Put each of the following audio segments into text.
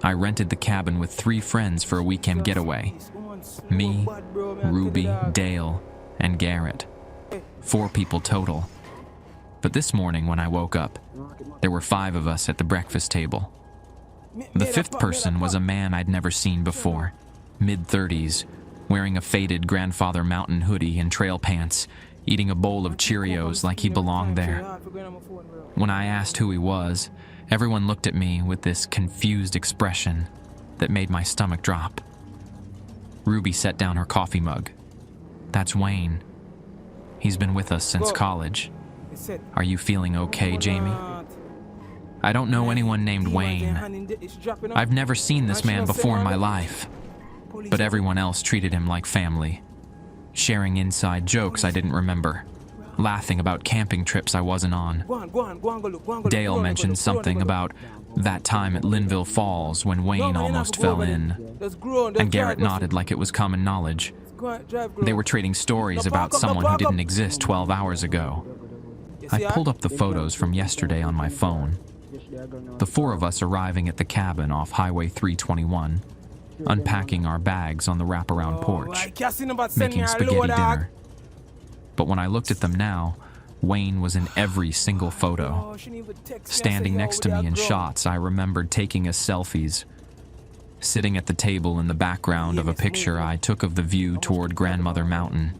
I rented the cabin with 3 friends for a weekend getaway. Me, Ruby, Dale, and Garrett. 4 people total. But this morning when I woke up, there were 5 of us at the breakfast table. The 5th person was a man I'd never seen before, mid-30s, wearing a faded Grandfather Mountain hoodie and trail pants, eating a bowl of Cheerios like he belonged there. When I asked who he was, everyone looked at me with this confused expression that made my stomach drop. Ruby set down her coffee mug. That's Wayne. He's been with us since college. Are you feeling okay, Jamie? I don't know anyone named Wayne. I've never seen this man before in my life, but everyone else treated him like family, sharing inside jokes I didn't remember, laughing about camping trips I wasn't on. Dale mentioned something about that time at Linville Falls when Wayne almost fell in, and Garrett nodded like it was common knowledge. They were trading stories about someone who didn't exist 12 hours ago. I pulled up the photos from yesterday on my phone. The 4 of us arriving at the cabin off Highway 321, unpacking our bags on the wraparound porch, making spaghetti dinner. But when I looked at them now, Wayne was in every single photo. Standing next to me in shots I remembered taking as selfies, sitting at the table in the background of a picture I took of the view toward Grandmother Mountain.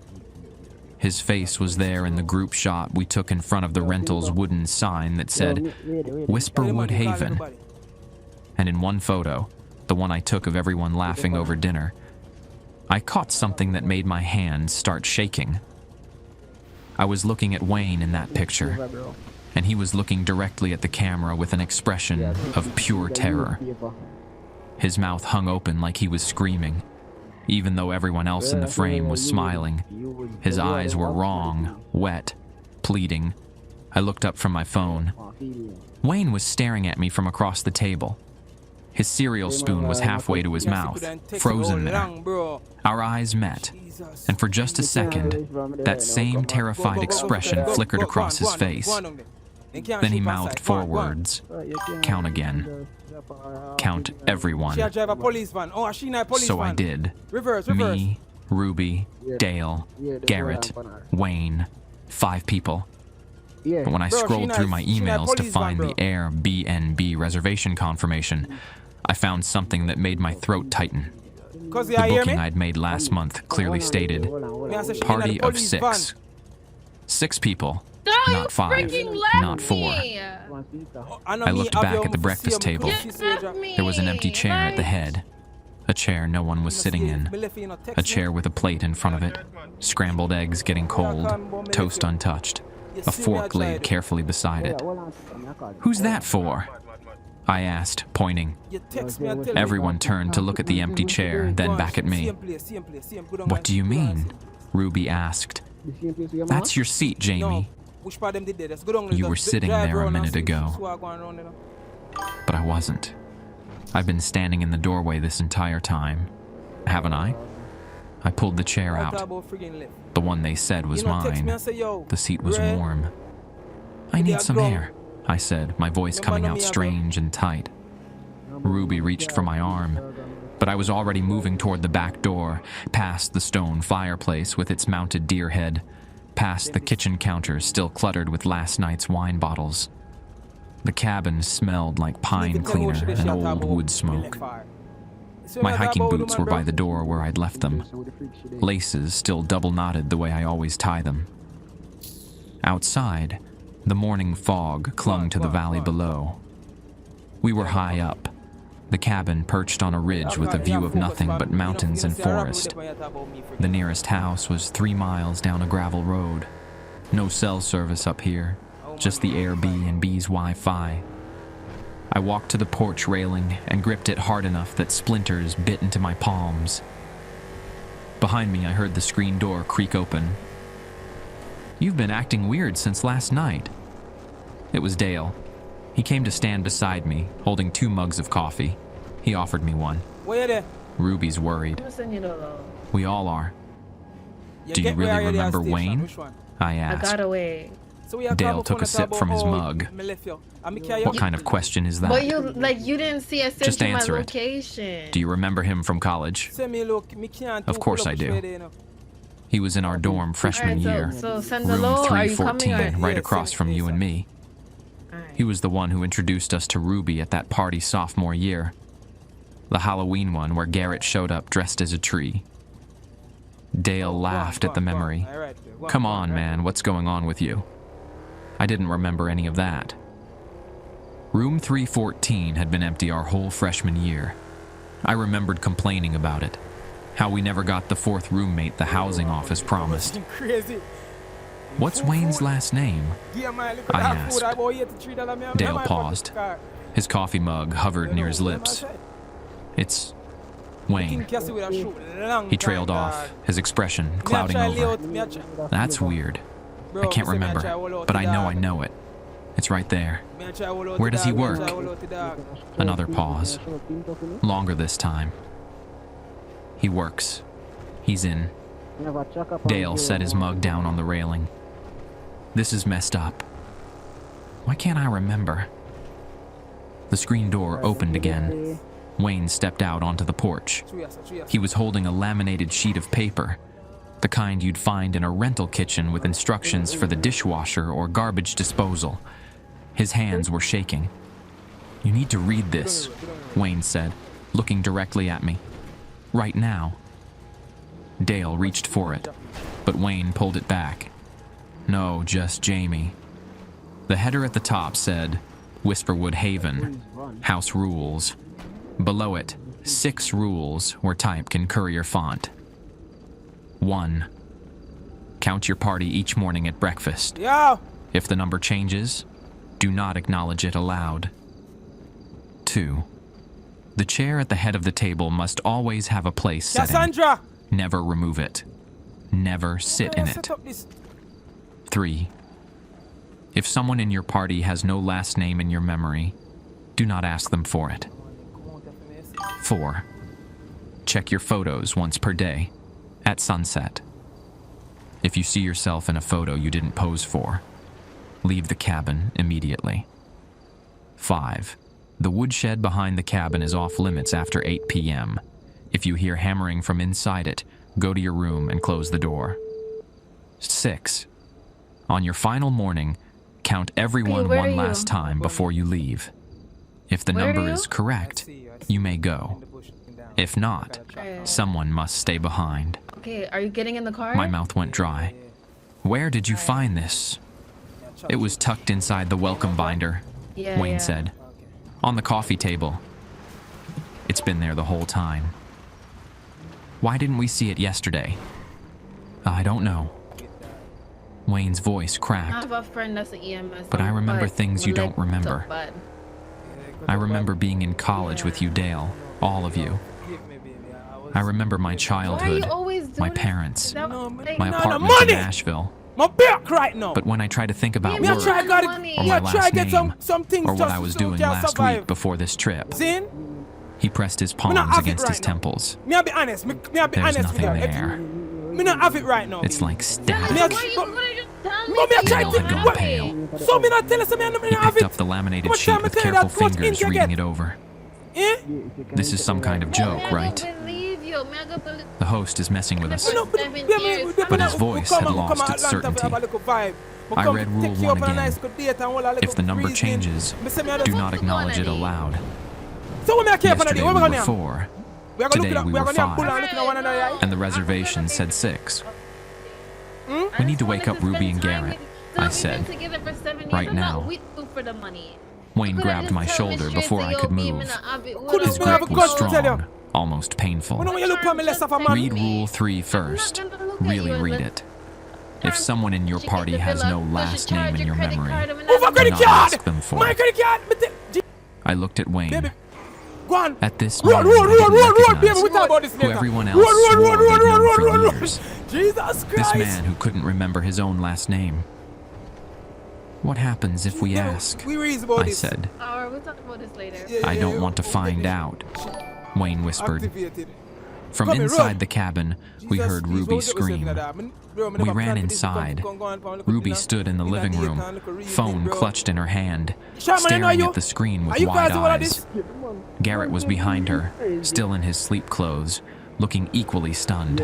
His face was there in the group shot we took in front of the rental's wooden sign that said, Whisperwood Haven. And in one photo, the one I took of everyone laughing over dinner, I caught something that made my hands start shaking. I was looking at Wayne in that picture, and he was looking directly at the camera with an expression of pure terror. His mouth hung open like he was screaming. Even though everyone else in the frame was smiling, his eyes were wrong, wet, pleading. I looked up from my phone. Wayne was staring at me from across the table. His cereal spoon was halfway to his mouth, frozen there. Our eyes met, and for just a second, that same terrified expression flickered across his face. Then he mouthed 4 words, count again. Count everyone. So I did. Me, Ruby, Dale, Garrett, Wayne, 5 people. But when I scrolled through my emails to find the Airbnb reservation confirmation, I found something that made my throat tighten. The booking I'd made last month clearly stated, party of 6. 6 people. Not 5, not 4. I looked back at the breakfast table. There was an empty chair at the head. A chair no one was sitting in. A chair with a plate in front of it. Scrambled eggs getting cold. Toast untouched. A fork laid carefully beside it. Who's that for? I asked, pointing. Everyone turned to look at the empty chair, then back at me. What do you mean? Ruby asked. That's your seat, Jamie. You were sitting there a minute ago. But I wasn't. I've been standing in the doorway this entire time, haven't I? I pulled the chair out. The one they said was mine. The seat was warm. I need some air, I said, my voice coming out strange and tight. Ruby reached for my arm, but I was already moving toward the back door, past the stone fireplace with its mounted deer head, past the kitchen counter still cluttered with last night's wine bottles. The cabin smelled like pine cleaner and old wood smoke. My hiking boots were by the door where I'd left them, laces still double knotted the way I always tie them. Outside, the morning fog clung to the valley below. We were high up, the cabin perched on a ridge with a view of nothing but mountains and forest. The nearest house was 3 miles down a gravel road. No cell service up here, just the Airbnb's Wi-Fi. I walked to the porch railing and gripped it hard enough that splinters bit into my palms. Behind me, I heard the screen door creak open. You've been acting weird since last night. It was Dale. He came to stand beside me, holding 2 mugs of coffee. He offered me one. Ruby's worried. We all are. Do you really remember Wayne? I asked. I got away. Dale took a sip from his mug. What kind of question is that? But you didn't see I sent Just you my answer it. location. Do you remember him from college? Of course I do. He was in our dorm freshman year, So send the room low. Are you coming 314, or? right across from you and me. He was the one who introduced us to Ruby at that party sophomore year. The Halloween one where Garrett showed up dressed as a tree. Dale laughed at the memory. Come on, man, what's going on with you? I didn't remember any of that. Room 314 had been empty our whole freshman year. I remembered complaining about it, how we never got the fourth roommate the housing office promised. What's Wayne's last name? I asked. Dale paused. His coffee mug hovered near his lips. It's Wayne. He trailed off, his expression clouding over. That's weird. I can't remember, but I know it. It's right there. Where does he work? Another pause. Longer this time. He works. He's in. Dale set his mug down on the railing. This is messed up. Why can't I remember? The screen door opened again. Wayne stepped out onto the porch. He was holding a laminated sheet of paper, the kind you'd find in a rental kitchen with instructions for the dishwasher or garbage disposal. His hands were shaking. You need to read this, Wayne said, looking directly at me. Right now. Dale reached for it, but Wayne pulled it back. No, just Jamie. The header at the top said, Whisperwood Haven, House Rules. Below it, 6 rules were typed in courier font. 1. Count your party each morning at breakfast. If the number changes, do not acknowledge it aloud. 2. The chair at the head of the table must always have a place setting. Never remove it. Never sit in it. 3. If someone in your party has no last name in your memory, do not ask them for it. 4. Check your photos once per day, at sunset. If you see yourself in a photo you didn't pose for, leave the cabin immediately. 5. The woodshed behind the cabin is off limits after 8 p.m. If you hear hammering from inside it, go to your room and close the door. 6. On your final morning, count everyone one last time before you leave. If the number is correct, you may go. If not, someone must stay behind. Okay, are you getting in the car? My mouth went dry. Where did you find this? It was tucked inside the welcome binder, Wayne said. On the coffee table. It's been there the whole time. Why didn't we see it yesterday? I don't know. Wayne's voice cracked. I have a friend that's an EMS. But I remember things you don't remember. I remember being in college with you, Dale. All of you. I remember my childhood, my parents, my apartment in Nashville. But when I try to think about work, or my last name, or what I was doing last week before this trip, he pressed his palms against his temples. There's nothing there. It's like stabbing. Dale had gone pale. He picked up the laminated sheet with careful fingers, reading it over. This is some kind of joke, right? The host is messing with us. But his voice had lost its certainty. I read Rule 1 again. If the number changes, do not acknowledge it aloud. Yesterday we were 4. Today we were 5. And the reservation said 6. We need to wake up Ruby and Garrett, I said. Right now. Wayne grabbed my shoulder before I could move. His grip was strong, almost painful. Read Rule 3 first. Really read it. If someone in your party has no last name in your memory, do not ask them for it. I looked at Wayne. At this moment, I didn't recognize who everyone else swore he'd known for years. This man who couldn't remember his own last name. What happens if we ask? I said. We'll talk about this later. I don't want to find out, Wayne whispered. From inside the cabin, we heard Ruby scream. We ran inside. Ruby stood in the living room, phone clutched in her hand, staring at the screen with wide eyes. Garrett was behind her, still in his sleep clothes, looking equally stunned.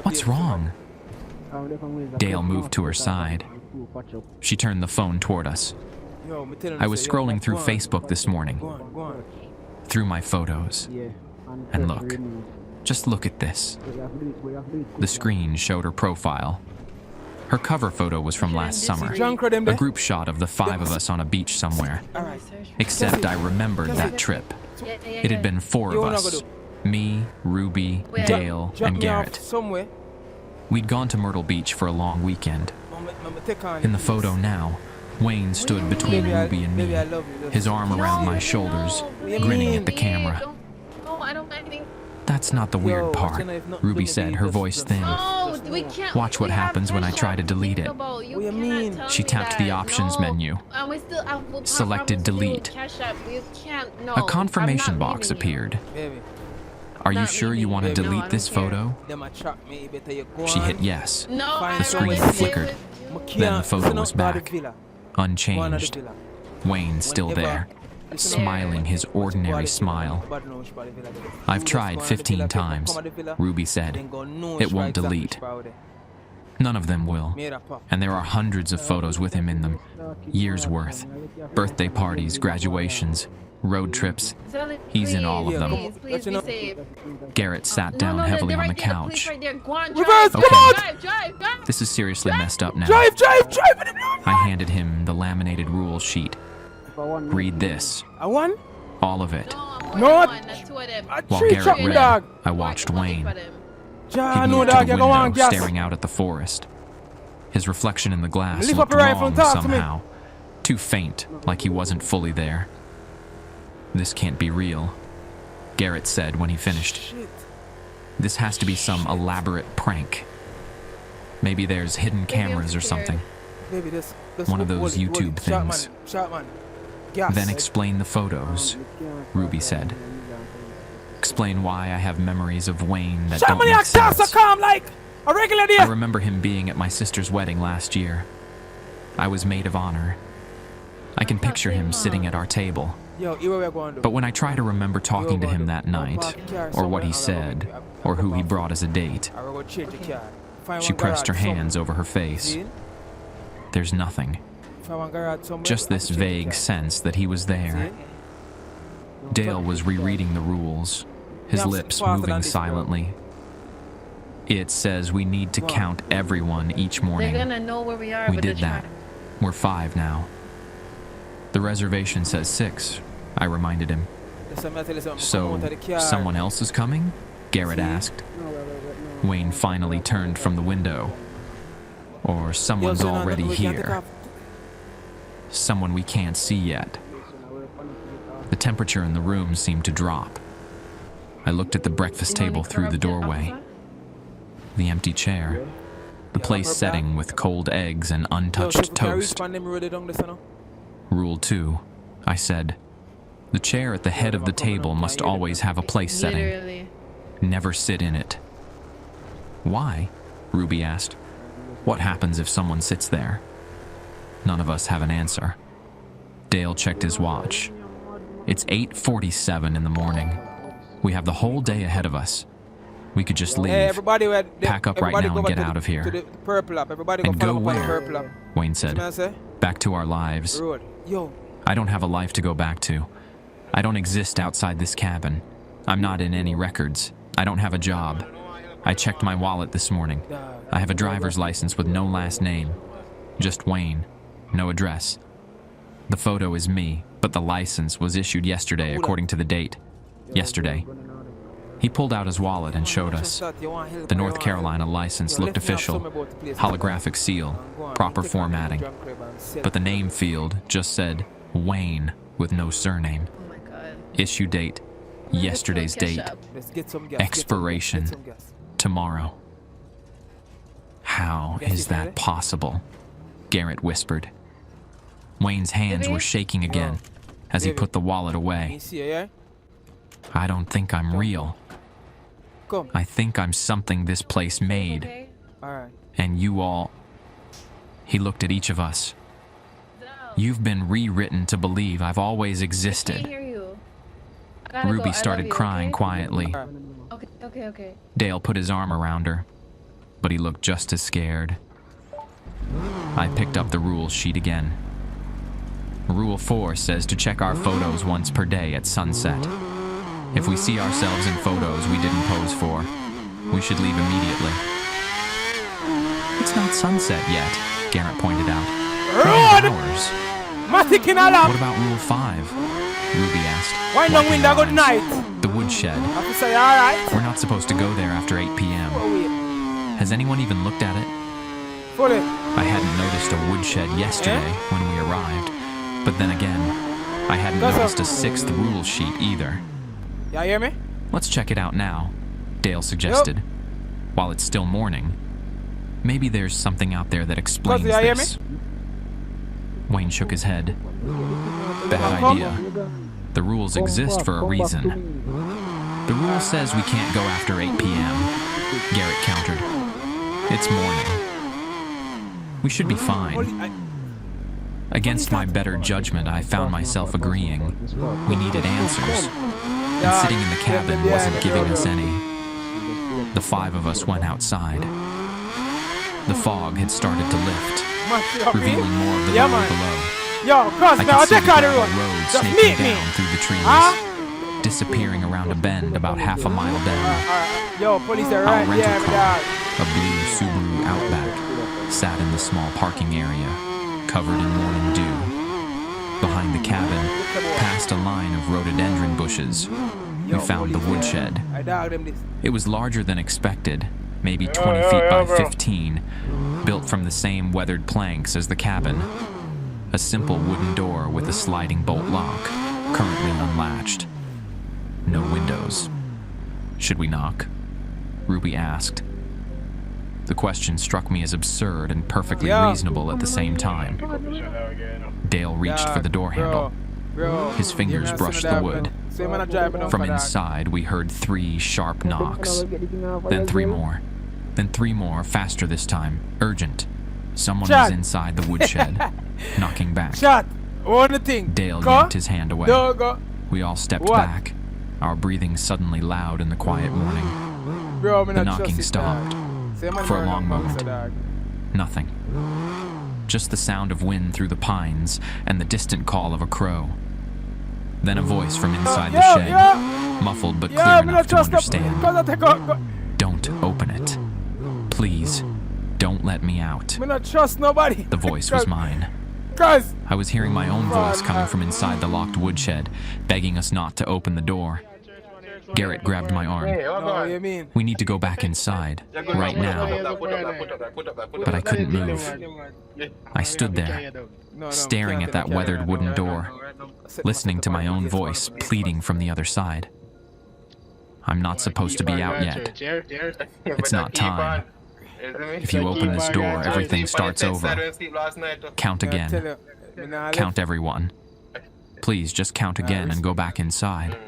What's wrong? Dale moved to her side. She turned the phone toward us. I was scrolling through Facebook this morning, through my photos. And look, just look at this. The screen showed her profile. Her cover photo was from last summer, a group shot of the 5 of us on a beach somewhere. Except I remembered that trip. It had been 4 of us, me, Ruby, Dale, and Garrett. We'd gone to Myrtle Beach for a long weekend. In the photo now, Wayne stood between Ruby and me, his arm around my shoulders, grinning at the camera. That's not the weird part, Ruby said, her voice thin. Watch what happens when I try to delete it. She tapped the options menu, selected delete. A confirmation box appeared. Are you sure you want to delete this photo? She hit yes. The screen flickered. Then the photo was back, unchanged. Wayne still there, smiling his ordinary smile. I've tried 15 times, Ruby said. It won't delete. None of them will. And there are hundreds of photos with him in them. Years worth. Birthday parties, graduations, road trips. He's in all of them. Garrett sat down heavily on the couch. Okay, this is seriously messed up now. I handed him the laminated rule sheet. Read this. All of it. While Garrett read, I watched Wayne. He moved to the window, staring out at the forest. His reflection in the glass looked wrong somehow. Too faint, like he wasn't fully there. This can't be real, Garrett said when he finished. This has to be some elaborate prank. Maybe there's hidden cameras or something. One of those YouTube things. Then explain the photos, Ruby said. Explain why I have memories of Wayne that don't make sense. I remember him being at my sister's wedding last year. I was maid of honor. I can picture him sitting at our table. But when I try to remember talking to him that night, or what he said, or who he brought as a date, she pressed her hands over her face. There's nothing. Just this vague sense that he was there. Dale was rereading the rules, his lips moving silently. It says we need to count everyone each morning. We did that. We're 5 now. The reservation says 6, I reminded him. So, someone else is coming? Garrett asked. Wayne finally turned from the window. Or someone's already here. Someone we can't see yet. The temperature in the room seemed to drop. I looked at the breakfast table through the doorway. The empty chair. The place setting with cold eggs and untouched toast. Rule 2, I said. The chair at the head of the table must always have a place setting. Never sit in it. Why? Ruby asked. What happens if someone sits there? None of us have an answer. Dale checked his watch. It's 8:47 in the morning. We have the whole day ahead of us. We could just leave, pack up right now and get out of here. And go where? Wayne said. Back to our lives. I don't have a life to go back to. I don't exist outside this cabin. I'm not in any records. I don't have a job. I checked my wallet this morning. I have a driver's license with no last name. Just Wayne. No address. The photo is me, but the license was issued yesterday according to the date. Yesterday. He pulled out his wallet and showed us. The North Carolina license looked official. Holographic seal, proper formatting. But the name field just said Wayne with no surname. Issue date, yesterday's date. Expiration, tomorrow. How is that possible? Garrett whispered. Wayne's hands were shaking again as he put the wallet away. I don't think I'm real. come. I think I'm something this place made. Okay. Alright. And you all... He looked at each of us. No. You've been rewritten to believe I've always I can't existed. hear you. I gotta go. Ruby I started love you, crying okay? quietly. Okay. Dale put his arm around her, but he looked just as scared. I picked up the rules sheet again. Rule 4 says to check our photos once per day at sunset. If we see ourselves in photos we didn't pose for, we should leave immediately. It's not sunset yet, Garrett pointed out. Road! Hours. Matic in What alarm. about Rule 5? Ruby asked. Why no wiping window her good eyes. night? The woodshed. Officer, you alright? We're not supposed to go there after 8 p.m. Oh, wait. Has anyone even looked at it? Fully. I hadn't noticed a woodshed yesterday when we arrived, but then again, I hadn't noticed a 6th rule sheet either. You hear me? Let's check it out now, Dale suggested, while it's still morning. Maybe there's something out there that explains you hear this. Wayne shook his head. Bad idea. The rules exist for a reason. The rule says we can't go after 8 p.m., Garrett countered. It's morning. We should be fine. Against my better judgment, I found myself agreeing. We needed answers, and sitting in the cabin wasn't giving us any. The 5 of us went outside. The fog had started to lift, revealing more of the road below. Yo, cross I now, could see take the on the gravel road. road Just snaking meet me. down through the trees, Huh? disappearing around a bend about half a mile down. Yo, police are Our right. rental Yeah, car, dog. a blue Subaru Outback, sat in the small parking area, covered in morning dew. Behind the cabin, past a line of rhododendron bushes, we found the woodshed. I dog them this. It was larger than expected, maybe 20 feet by 15, built from the same weathered planks as the cabin. A simple wooden door with a sliding bolt lock, currently unlatched. No windows. Should we knock? Ruby asked. The question struck me as absurd and perfectly reasonable at the same time. Dale reached for the door handle. His fingers brushed the wood. From inside, we heard 3 sharp knocks. Then 3 more. Then 3 more, faster this time. Urgent. Someone was inside the woodshed, knocking back. Shot. One thing. Dale yanked his hand away. Go. We all stepped back, our breathing suddenly loud in the quiet morning. Bro, The knocking stopped. For a long moment. Nothing. Just the sound of wind through the pines and the distant call of a crow. Then a voice from inside the shed, muffled but clear enough to understand. Don't open it. Please, don't let me out. Me not trust nobody. The voice was mine. Cause I was hearing my own voice coming from inside the locked woodshed, begging us not to open the door. Garrett grabbed my arm. no, you mean? We need to go back inside, right now. But I couldn't move. I stood there, staring at that weathered wooden door, listening to my own voice pleading from the other side. I'm not supposed to be out yet. It's not time. If you open this door, everything starts over. Count again. Count everyone. Please just count again and go back inside.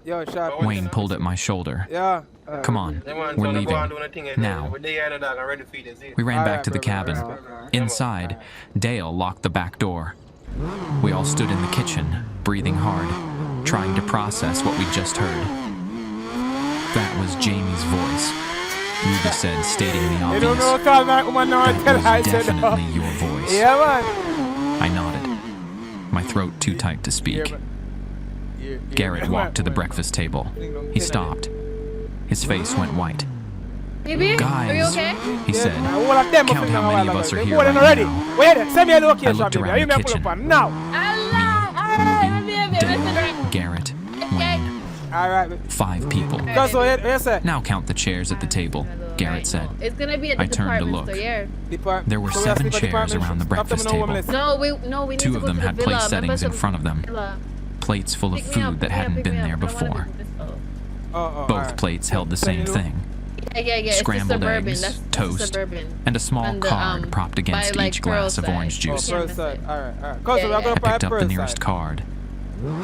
Yo, shot. Wayne pulled at my shoulder. Yeah. Come on, we're leaving. Now. We ran back to the cabin. Inside, Dale locked the back door. We all stood in the kitchen, breathing hard, trying to process what we'd just heard. That was Jamie's voice. Ruby said, stating the You don't obvious. know call my woman now and tell her I That was said no. definitely your voice. Yeah, man. I nodded, my throat too tight to speak. Garrett walked to the breakfast table. He stopped. His face went white. Baby, are you Guys, okay? he said, All of them count how many of us are here More than right already. now. Wait, send me a location, I looked baby. around You the may pull kitchen. up on now. Me, Dale, Garrett, Wayne. All right. 5 people. That's what you say. Now count the chairs at the table, Garrett said. It's gonna be at the I turned to department look. store, yeah. There were 7 chairs around the breakfast table. No, we need 2 to of go them to the had villa. place settings in Remember front of them. the villa. Plates full of Pick me up, food that pick me up, hadn't pick been me up. there I don't wanna before. do this, though. Both plates held the same thing. Yeah, it's Scrambled the suburban. eggs, That's toast, the suburban. and a small And the, card propped against by, like, each glass of Pearl orange side. juice. Oh, First side. All right. Yeah, Cause we're yeah. going I to picked up the nearest card.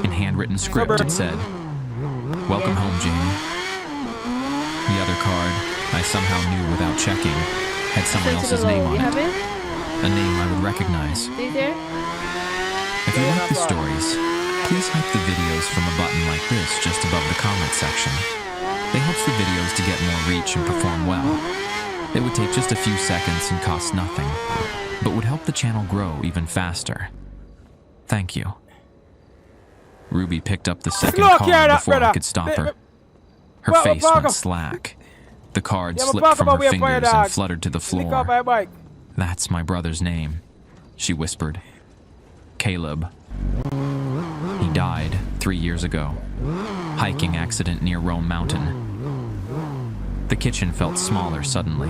In handwritten script, it said, "Welcome home, Jamie. The other card, I somehow knew without checking, had someone Send to the else's name low. on You have it. it? A name I would recognize. See there? If you like the stories, please hype the videos from a button like this just above the comment section. It helps the videos to get more reach and perform well. It would take just a few seconds and cost nothing, but would help the channel grow even faster. Thank you. Ruby picked up the second Look card here, before I brother. could stop her. Her Well, face well, went well. slack. The card Yeah, but slipped talk from about her where fire fingers dog. and fluttered to the Lick up floor. my bike. That's my brother's name, she whispered. Caleb. He died 3 years ago. Hiking accident near Rome Mountain. The kitchen felt smaller suddenly,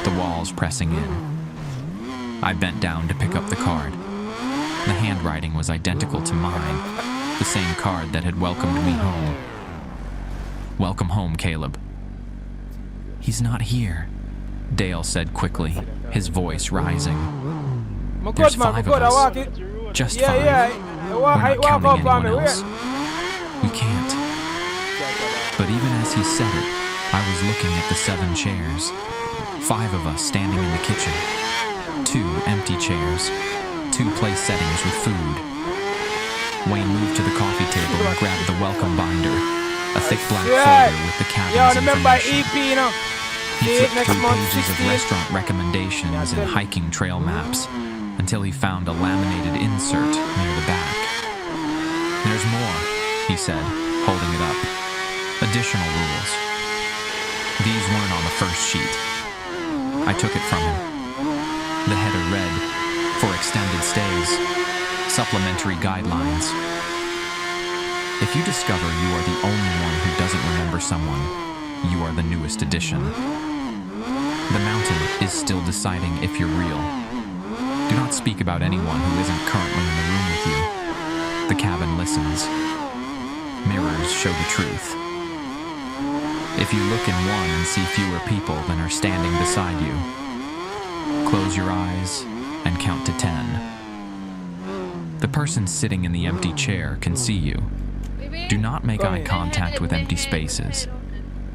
the walls pressing in. I bent down to pick up the card. The handwriting was identical to mine, the same card that had welcomed me home. Welcome home, Caleb. He's not here, Dale said quickly, his voice rising. I'm There's good, man. I'm 5 good. of I us. walk it. Just Yeah, 5. yeah. We're I not walk counting up on me. anyone Where? else. We can't. But even as he said it, I was looking at the 7 chairs. 5 of us standing in the kitchen. 2 empty chairs. 2 place settings with food. Wayne moved to the coffee table and grabbed the welcome binder, a thick black Yeah. folder with the cabin's Yo, remember information. EP, you know? He See it flipped next through month, pages 16. of restaurant recommendations and hiking trail maps until he found a laminated insert near the back. There's more, he said, holding it up. Additional rules. These weren't on the first sheet. I took it from him. The header read, for extended stays, supplementary guidelines. If you discover you are the only one who doesn't remember someone, you are the newest addition. The mountain is still deciding if you're real. Do not speak about anyone who isn't currently in the room with you. The cabin listens. Mirrors show the truth. If you look in one and see fewer people than are standing beside you, close your eyes and count to 10. The person sitting in the empty chair can see you. Do not make eye contact with empty spaces.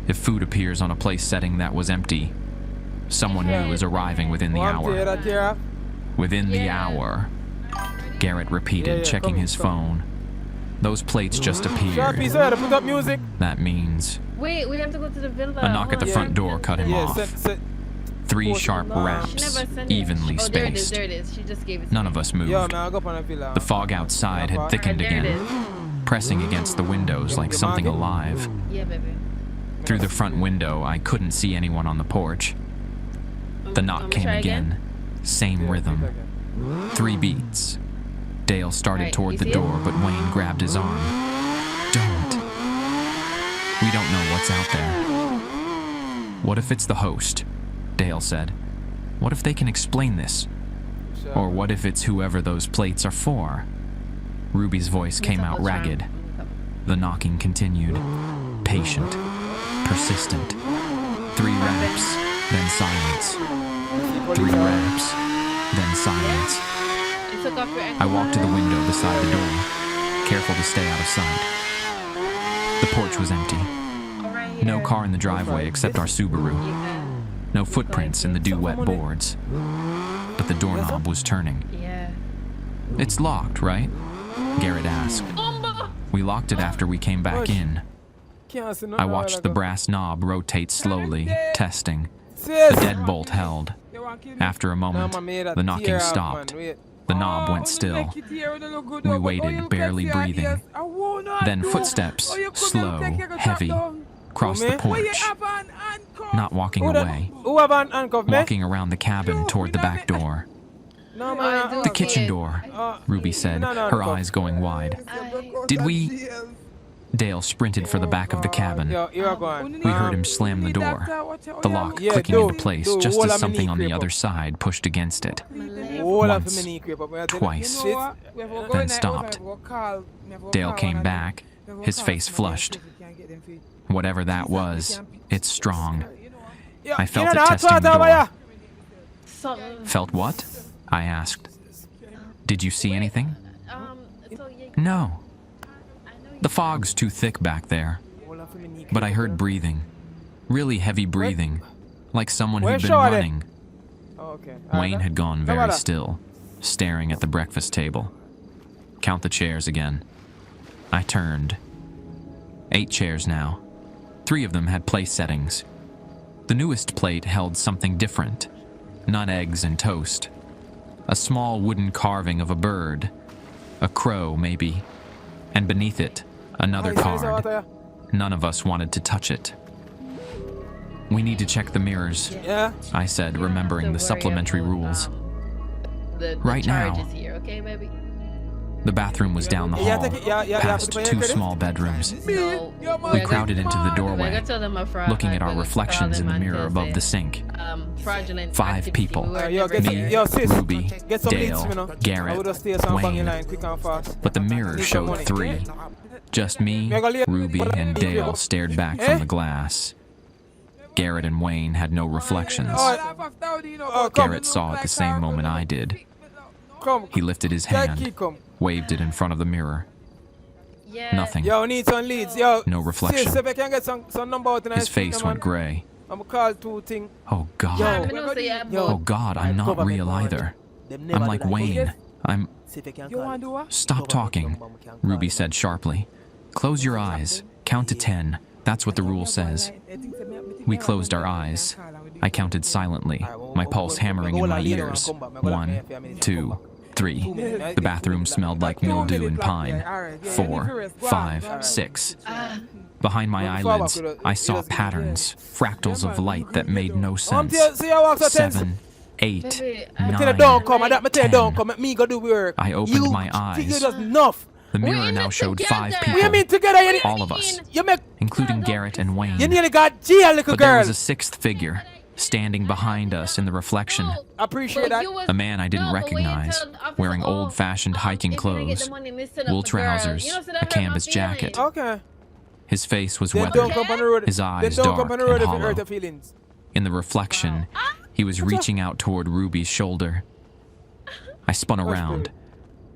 If food appears on a place setting that was empty, someone new is arriving within the hour. Within the hour, Garrett repeated, checking his phone. Those plates just Sharpie, appeared. sir, to put up music. That means Wait, we have to go to the villa. a knock at the front door cut him Yeah, off. set. 3 sharp She never raps, Send it. evenly Oh, there it is, spaced. there it is. She just gave it to None me. of us Yo, moved. man, I'll go up on a villa. The fog outside had thickened There it again, is. pressing against the windows like something alive. Yeah, baby. Through the front window, I couldn't see anyone on the porch. The knock came try again. Same rhythm. 3 beats. Dale started Alright, toward you the see it? door, but Wayne grabbed his arm. Don't. We don't know what's out there. What if it's the host? Dale said. What if they can explain this? Or what if it's whoever those plates are for? Ruby's voice came out ragged. The knocking continued. Patient. Persistent. 3 raps, then silence. 3 raps, then silence. You took off your I walked to the window beside the door, careful to stay out of sight. The porch was empty. No car in the driveway except our Subaru. No footprints in the dew-wet boards. But the doorknob was turning. Yeah. It's locked, right? Garrett asked. We locked it after we came back in. I watched the brass knob rotate slowly, testing. The deadbolt held. After a moment, the knocking stopped. The knob went still. We waited, barely breathing. Then footsteps, slow, heavy, crossed the porch. Not walking away. Who have an handcuff, man? Walking around the cabin toward the back door. No, man. The kitchen door, Ruby said, her eyes going wide. Did we... Dale sprinted for the back of the cabin. Yo, you are going. We heard him slam the door, the lock clicking into place just as something on the other side pushed against it. Once. Twice. Then stopped. Dale came back, his face flushed. Whatever that was, it's strong. I felt it testing the door. Something. Felt what? I asked. Did you see anything? So yeah, No. The fog's too thick back there. But I heard breathing. Really heavy breathing, like someone Where who'd been show are they? running. Oh, okay. Wayne had gone Come very on. still, staring at the breakfast table. Count the chairs again. I turned. 8 chairs now. 3 of them had place settings. The newest plate held something different. Not eggs and toast. A small wooden carving of a bird. A crow, maybe. And beneath it, another card. None of us wanted to touch it. We need to check the mirrors, Yeah. I said, remembering the supplementary rules. The Right now. charge is here, okay, baby? The bathroom was down the Yeah, hall, take it. Yeah, past put it 2 in. small bedrooms. So, We crowded into the we're doorway, gonna tell them looking at our reflections in the mirror above the sink. Fraudulent 5 activity. people. We were Yo, never get here. yo, sis. Ruby, Get some leads, you Dale, know. I Garrett, would have stayed some banging Wayne. line quick and fast. But the mirror showed 3. Just me, Ruby, and Dale stared back from the glass. Garrett and Wayne had no reflections. Oh, come. Garrett saw at the same moment I did. Come. He lifted his Jackie, hand, come. waved it in front of the mirror. Yeah. Nothing. Yo, need some leads. Yo. No reflection. Sis, if I can get some number out tonight. His face went gray. I'm gonna call 2 thing. Oh God. Yo. Me know say yeah, Yo. Oh God, I'm not real either. I'm like Wayne. I'm... You want to do what? Stop talking, Ruby said sharply. Close your eyes. Count to 10. That's what the rule says. We closed our eyes. I counted silently, my pulse hammering in my ears. 1, 2, 3. The bathroom smelled like mildew and pine. 4, 5, 6. Behind my eyelids, I saw patterns, fractals of light that made no sense. 7, 8, Baby, 9, Don't come. I tell you don't 10. come. Let me go do work. I opened my eyes. You just enough. The We're mirror in now it showed together. 5 We people, mean together. all of us, You make. including Garrett and Wayne. You nearly got jail, little But there girl. was a 6th figure, standing behind us in the reflection. Appreciate that. A man I didn't recognize, wearing old-fashioned hiking clothes, wool trousers, a canvas jacket. Okay. His face was Then don't weathered, come on the road. his Then eyes don't dark come on the and road if you hollow. hurt your feelings. In the reflection, he was reaching out toward Ruby's shoulder. I spun around.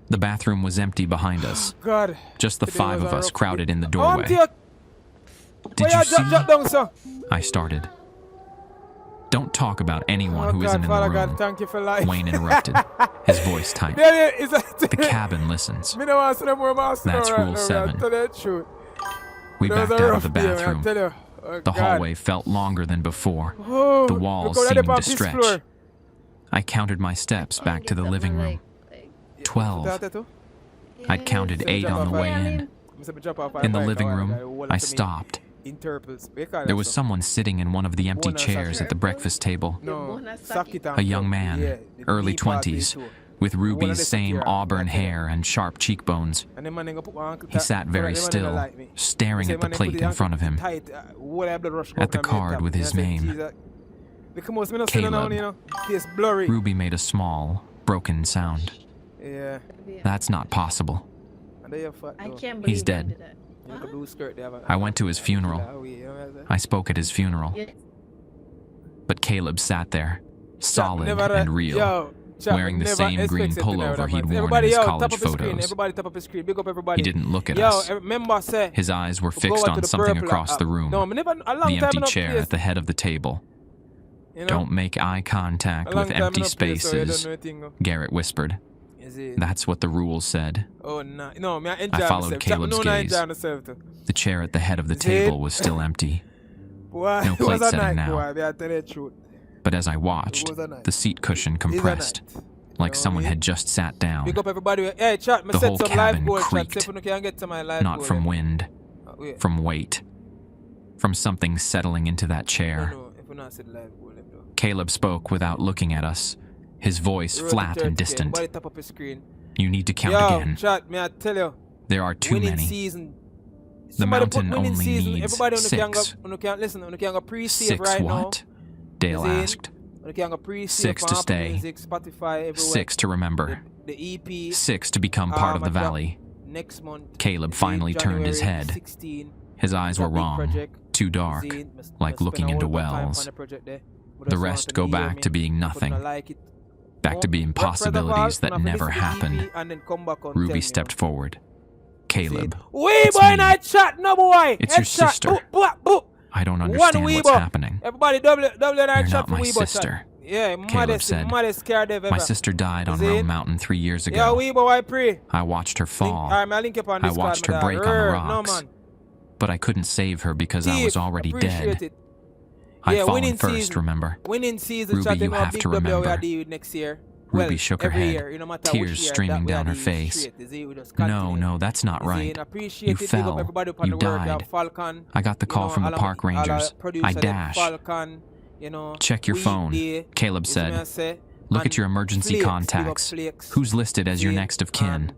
The bathroom was empty behind us. God. Just the Today 5 was of a us rough crowded in the Oh, doorway. dear. Did Oh, you see? Drop down, sir. I started. Don't talk about anyone Oh, who isn't God, in Father the God, room. thank you for life. Wayne interrupted, his voice tight. There is a- The cabin listens. Me no want to see them more master That's right rule now, 7. I'll tell you the truth. We It was backed a out of rough the day, man, I'll bathroom. tell you. Oh, The God. hallway felt longer than before. Oh, The walls look how seemed they to pop this stretch. floor. I counted my steps back to the living room. 12. That too? I'd counted 8 on the way in. In the living room, I stopped. There was someone sitting in one of the empty chairs at the breakfast table. A young man, early 20s, with Ruby's same auburn hair and sharp cheekbones. He sat very still, staring at the plate in front of him. At the card with his name. Caleb. Ruby made a small, broken sound. Yeah. That's not possible. I can't believe He's I dead. did that. Huh? I went to his funeral. I spoke at his funeral. Yeah. But Caleb sat there, solid and real, wearing the same green pullover he'd worn in his college photos. Everybody top of his screen. Big up everybody. He didn't look at Yo, us. remember say His eyes were go fixed over on to the something purple, across the room, No, me never, a long the time empty enough chair place, at the head of the table. you know? Don't make eye contact A long with time empty enough place, so you don't spaces, know anything, no. Garrett whispered. Is it? That's what the rules said. Oh, no. No, me I enjoy I followed myself. Caleb's No, I gaze. enjoy myself too. The chair at the head of the Is it? table was still empty. Boy, No it was plate a setting night, now. boy. Me I tell you the truth. But as I watched, was a night. the seat cushion It's a compressed, night. like know someone me? had just sat down, Big up everybody. Hey, chat, me The set whole some live cabin goal, chat. creaked. See if you can get to my live not goal, from yeah. wind, Wait. from weight, from something settling into that chair. No, if you not said live goal, let me know. Caleb spoke without looking at us, his voice Road to flat and 30K. distant. Body top of the screen. You need to count Yo, again. chat, me I tell you. There are too winning many. Season. The Somebody put mountain winning only season. needs Everybody on the can go, 6. on the can listen, on the can go pre-save 6 right what? Dale Is it? asked. now. On the can go pre-save 6 for to Apple stay. Music, Spotify, everywhere. 6 to remember. The EP 6 to become part of I the drop valley. next month. Caleb Is it finally turned his January head. 16. His eyes It's a were big wrong, project. too Is dark, it? Must like spend looking a into whole lot of time wells. on the project there. But The just want rest to go hear back me. to being If you nothing, don't like it, back to being first of all, possibilities that have to never listen to the happened. EP and then come back and tell Ruby me, stepped man. forward. Caleb, We It's boy me. not chat, no boy. It's your Headshot. sister. Boop, boop, boop. I don't understand what's happening. Everybody double in our You're chat not for my Weibo sister, chat. Yeah, Caleb said. maddest care dev ever. My sister died on Is it? Rome Mountain 3 years Yeah, ago. Weibo, I pray. I watched her fall. Alright, man, link up on I Discord, watched her my break dog. on the No, rocks. man. But I couldn't save her because I was already appreciate dead. it. I'd Yeah, fallen winning first, season. remember? Winning season, Ruby, chat, you know, have big to W we are remember. dealing with next year. Ruby Well, shook her every head, year, no matter tears which year, streaming that we are down her dealing face. straight. Is it? We just No, continue. no, that's not Is it? right. Appreciate You it. Big up fell. everybody upon You the work, died. Falcon, I got the call from the park rangers. I dash. Falcon, you know, Check your phone, Caleb said. Look at your emergency contacts. Who's listed as your next of kin?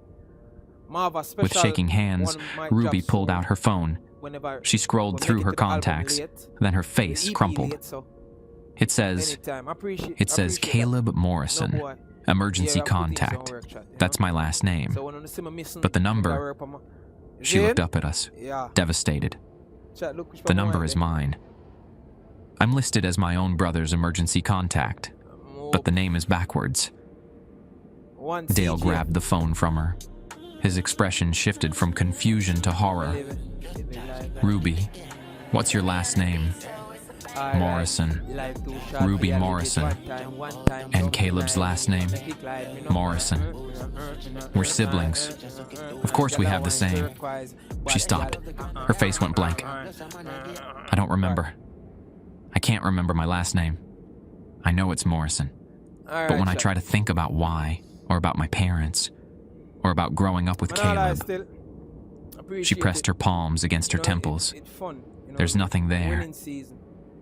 With shaking hands, Ruby pulled out her phone. She scrolled through her contacts, then her face crumpled. It says Caleb Morrison, emergency contact. That's my last name. But the number, she looked up at us, devastated. The number is mine. I'm listed as my own brother's emergency contact, but the name is backwards. Dale grabbed the phone from her. His expression shifted from confusion to horror. Ruby, what's your last name? Morrison. Ruby Morrison. And Caleb's last name? Morrison. We're siblings. Of course we have the same. She stopped. Her face went blank. I don't remember. I can't remember my last name. I know it's Morrison. But when I try to think about why, or about my parents, or about growing up with Caleb, she pressed her palms against her temples. There's nothing there.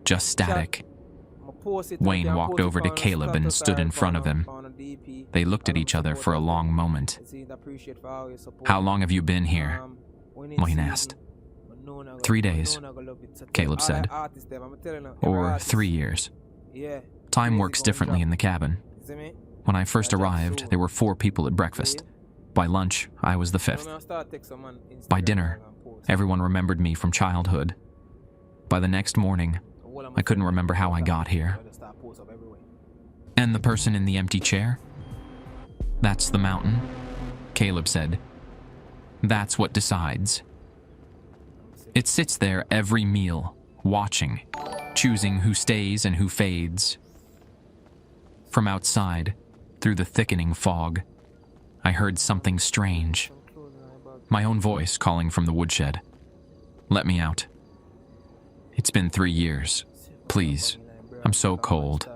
Just static. Wayne walked over to Caleb and stood in front of him. They looked at each other for a long moment. How long have you been here? Wayne asked. 3 days, Caleb said. Or 3 years. Time works differently in the cabin. When I first arrived, there were 4 people at breakfast. By lunch, I was the 5th. By dinner, everyone remembered me from childhood. By the next morning, I couldn't remember how I got here. And the person in the empty chair? That's the mountain, Caleb said. That's what decides. It sits there every meal, watching, choosing who stays and who fades. From outside, through the thickening fog, I heard something strange. My own voice calling from the woodshed. Let me out. It's been 3 years. Please. I'm so cold.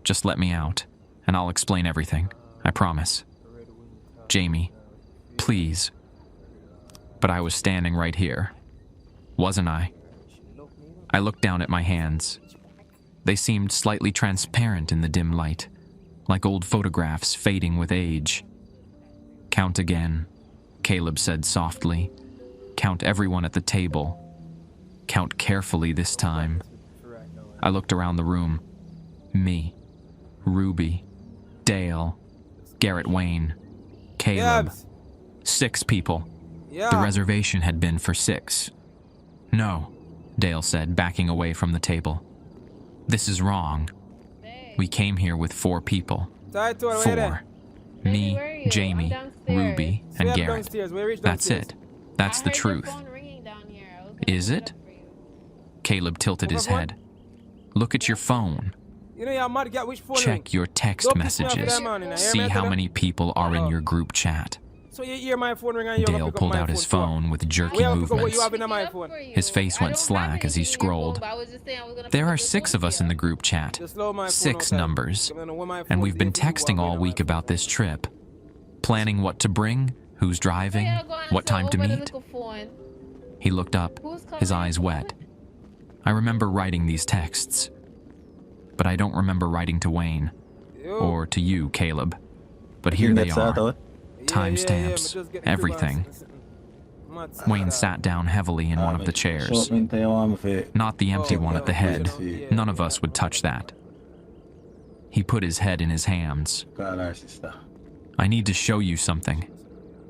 Just let me out, and I'll explain everything. I promise. Jamie, please. But I was standing right here. Wasn't I? I looked down at my hands. They seemed slightly transparent in the dim light, like old photographs fading with age. Count again, Caleb said softly. Count everyone at the table. Count carefully this time. I looked around the room. Me, Ruby, Dale, Garrett Wayne, Caleb. 6 people. The reservation had been for 6. No, Dale said, backing away from the table. This is wrong. We came here with 4 people. 4. Me, Jamie, Ruby, and Garrett. That's it. That's the truth. Is it? Caleb tilted his head. Look at your phone. Check your text messages. See how many people are in your group chat. Dale pulled out his phone with jerky movements. His face went slack as he scrolled. There are 6 of us in the group chat. 6 numbers. And we've been texting all week about this trip. Planning what to bring, who's driving, what time to meet. He looked up, his eyes wet. I remember writing these texts. But I don't remember writing to Wayne. Or to you, Caleb. But here they are. Timestamps, everything. Wayne sat down heavily in one of the chairs. Not the empty one at the head. None of us would touch that. He put his head in his hands. I need to show you something,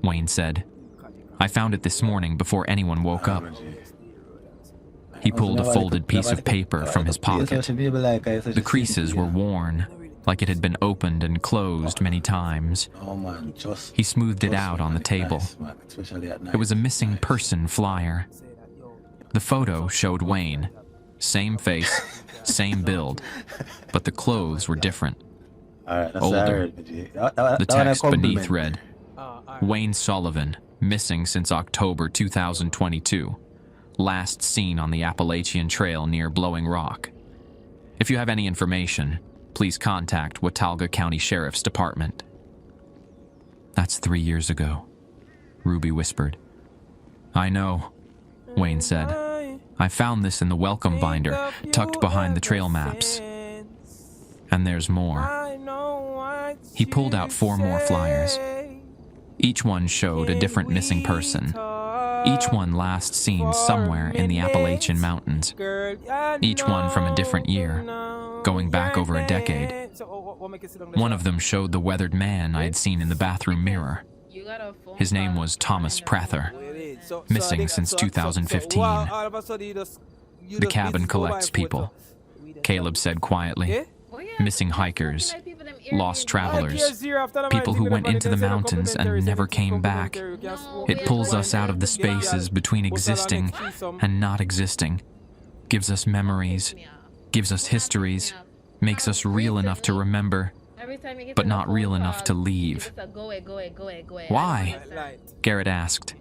Wayne said. I found it this morning before anyone woke up. He pulled a folded piece of paper from his pocket. The creases were worn, like it had been opened and closed many times. He smoothed it out on the table. It was a missing person flyer. The photo showed Wayne, Same face, same build, but the clothes were different. Alright, that's Older. That The one a text beneath compliment. read, Wayne Sullivan, missing since October 2022. Last seen on the Appalachian Trail near Blowing Rock. If you have any information, please contact Watauga County Sheriff's Department. That's 3 years ago, Ruby whispered. I know, Wayne said. I found this in the welcome binder, tucked behind the trail maps. And there's more. He pulled out 4 more flyers. Each one showed a different missing person. Each one last seen somewhere in the Appalachian Mountains. Each one from a different year, going back over a decade. One of them showed the weathered man I had seen in the bathroom mirror. His name was Thomas Prather, missing since 2015. The cabin collects people, Caleb said quietly. Missing hikers, lost travelers, people who went into the mountains and never came back. It pulls us out of the spaces between existing and not existing, gives us memories, gives us histories, makes us real enough to remember, but not real enough to leave. Why? Garrett asked.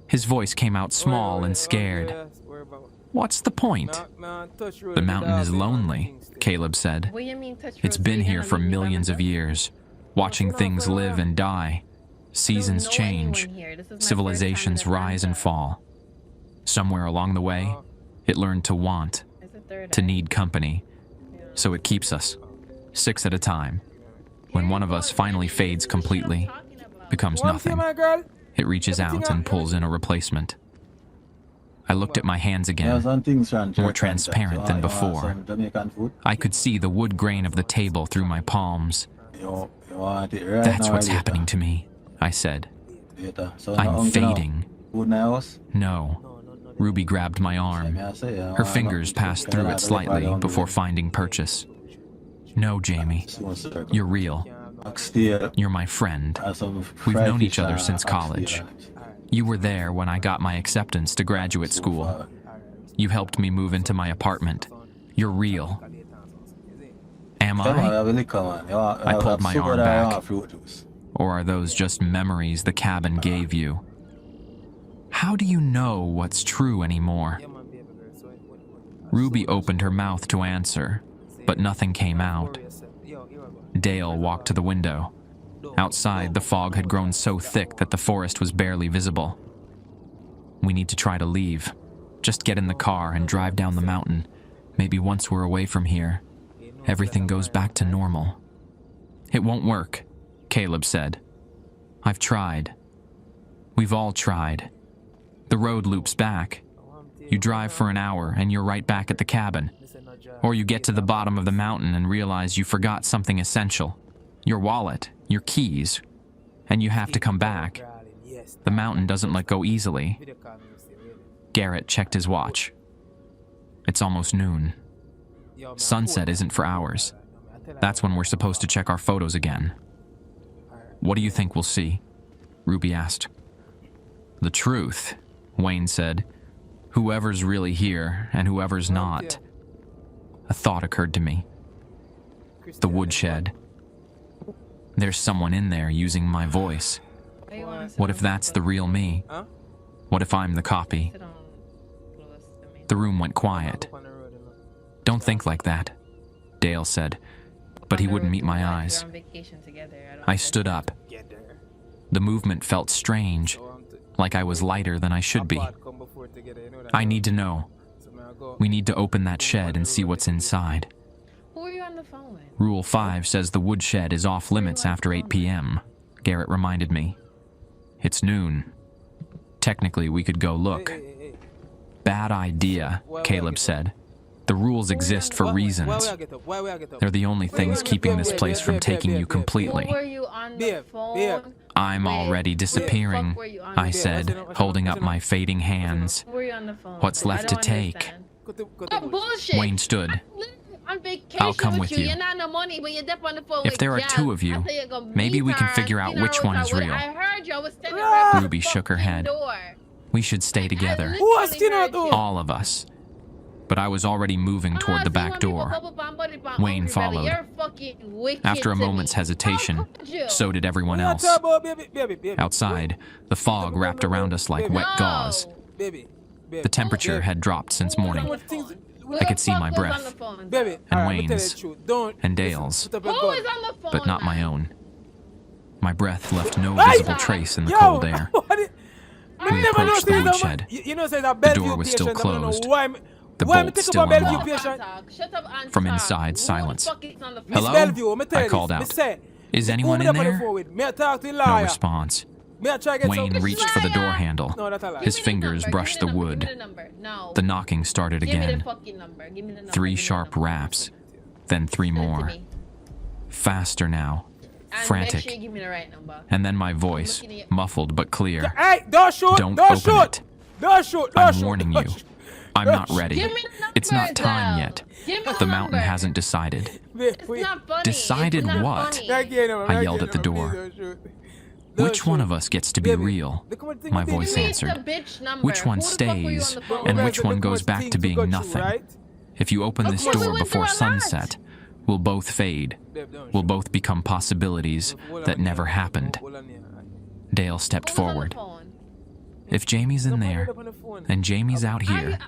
His voice came out small and scared. What's the point? The mountain is lonely, Caleb said. It's been here for millions of years, watching things live and die. Seasons change, civilizations rise and fall. Somewhere along the way, it learned to want, to need company. So it keeps us, 6 at a time. When one of us finally fades completely, becomes nothing, it reaches out and pulls in a replacement. I looked at my hands again, more transparent than before. I could see the wood grain of the table through my palms. That's what's happening to me, I said. I'm fading. No. Ruby grabbed my arm. Her fingers passed through it slightly before finding purchase. No, Jamie. You're real. You're my friend. We've known each other since college. You were there when I got my acceptance to graduate school. You helped me move into my apartment. You're real. Am I? I pulled my arm back. Or are those just memories the cabin gave you? How do you know what's true anymore? Ruby opened her mouth to answer, but nothing came out. Dale walked to the window. Outside, the fog had grown so thick that the forest was barely visible. We need to try to leave. Just get in the car and drive down the mountain. Maybe once we're away from here, everything goes back to normal. It won't work, Caleb said. I've tried. We've all tried. The road loops back. You drive for an hour and you're right back at the cabin. Or you get to the bottom of the mountain and realize you forgot something essential. Your wallet, your keys, and you have to come back. The mountain doesn't let go easily. Garrett checked his watch. It's almost noon. Sunset isn't for hours. That's when we're supposed to check our photos again. What do you think we'll see? Ruby asked. The truth, Wayne said. Whoever's really here and whoever's not. A thought occurred to me. The woodshed. There's someone in there using my voice. What if that's the real me? What if I'm the copy? The room went quiet. Don't think like that, Dale said, but he wouldn't meet my eyes. I stood up. The movement felt strange, like I was lighter than I should be. I need to know. We need to open that shed and see what's inside. Who are you on the phone with? Rule 5 says the woodshed is off limits after 8 p.m., Garrett reminded me. It's noon. Technically, we could go look. Bad idea, Caleb said. The rules exist for reasons. They're the only things keeping this place from taking you completely. Who were you on the phone? I'm already disappearing, I said, holding up my fading hands. Who were you on the phone? What's left to take? Oh, bullshit. Wayne stood. On vacation I'll come with you. You're not no money, but you're deep on the phone If there are with 2 of you, maybe we can figure out which one is real. I heard you. I was standing right Ruby shook her head. door. We should stay together. Who was skin out though? All of us. but I was already moving toward the back door. Wayne followed. After a moment's hesitation, so did everyone else. Outside, the fog wrapped around us like wet gauze. The temperature had dropped since morning. I could see my breath, and Wayne's, and Dale's, but not my own. My breath left no visible trace in the cold air. We approached the woodshed. The door was still closed. The bolt still unlocked. From inside, silence. Hello? I called out. Is anyone in there? No response. Wayne reached for the door handle. His fingers brushed the wood. The knocking started again. 3 sharp raps, then 3 more. Faster now. Frantic. And then my voice, muffled but clear. Don't open it. I'm warning you. I'm not ready. It's not time yet. The mountain hasn't decided. Decided what? I yelled at the door. Which one of us gets to be real? My voice answered. Which one stays, and which one goes back to being nothing? If you open this door before sunset, we'll both fade. We'll both become possibilities that never happened. Dale stepped forward. If Jamie's in there, and Jamie's out here,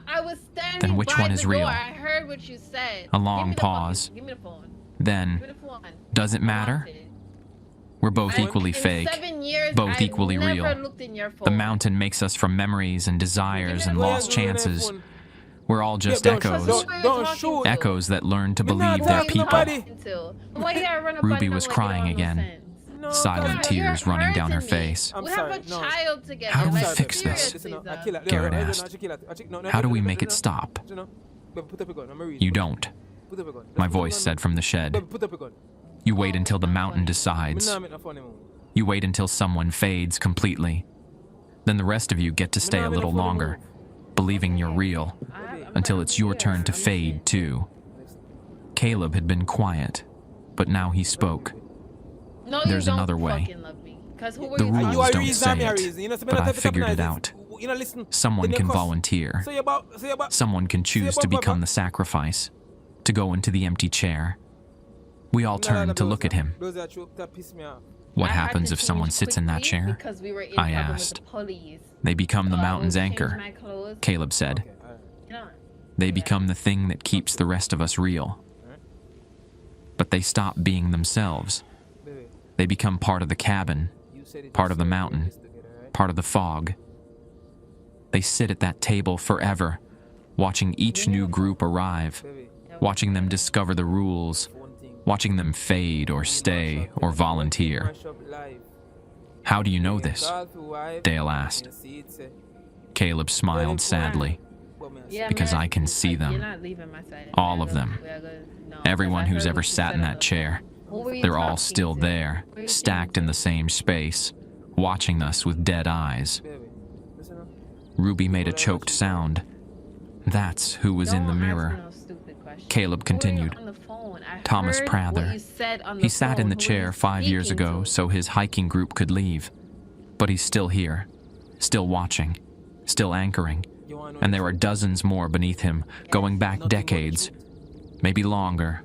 then which one is real? A long pause. Then, does it matter? We're both equally fake, both equally real. The mountain makes us from memories and desires and lost chances. We're all just echoes. Echoes that learn to believe they're people. Ruby was crying again. Silent tears running down her face. How do we fix this? Garrett asked. How do we make it stop? You don't. My voice said from the shed. You wait until the mountain decides. You wait until someone fades completely. Then the rest of you get to stay a little longer, believing you're real, until it's your turn to fade too. Caleb had been quiet, but now he spoke. There's another way. The rules don't say it, but I figured it out. Someone can volunteer. Someone can choose to become the sacrifice, to go into the empty chair. We all turned to look at him. What happens if someone sits in that chair? I asked. They become the mountain's anchor, Caleb said. They become the thing that keeps the rest of us real. But they stop being themselves. They become part of the cabin, part of the mountain, part of the fog. They sit at that table forever, watching each new group arrive, watching them discover the rules, watching them fade or stay or volunteer. How do you know this? Dale asked. Caleb smiled sadly. Because I can see them. All of them. Everyone who's ever sat in that chair. They're all still there, stacked in the same space, watching us with dead eyes. Ruby made a choked sound. That's who was in the mirror. Caleb continued. Thomas Prather. He sat in the chair 5 years ago so his hiking group could leave. But he's still here, still watching, still anchoring. And there are dozens more beneath him, going back decades, maybe longer.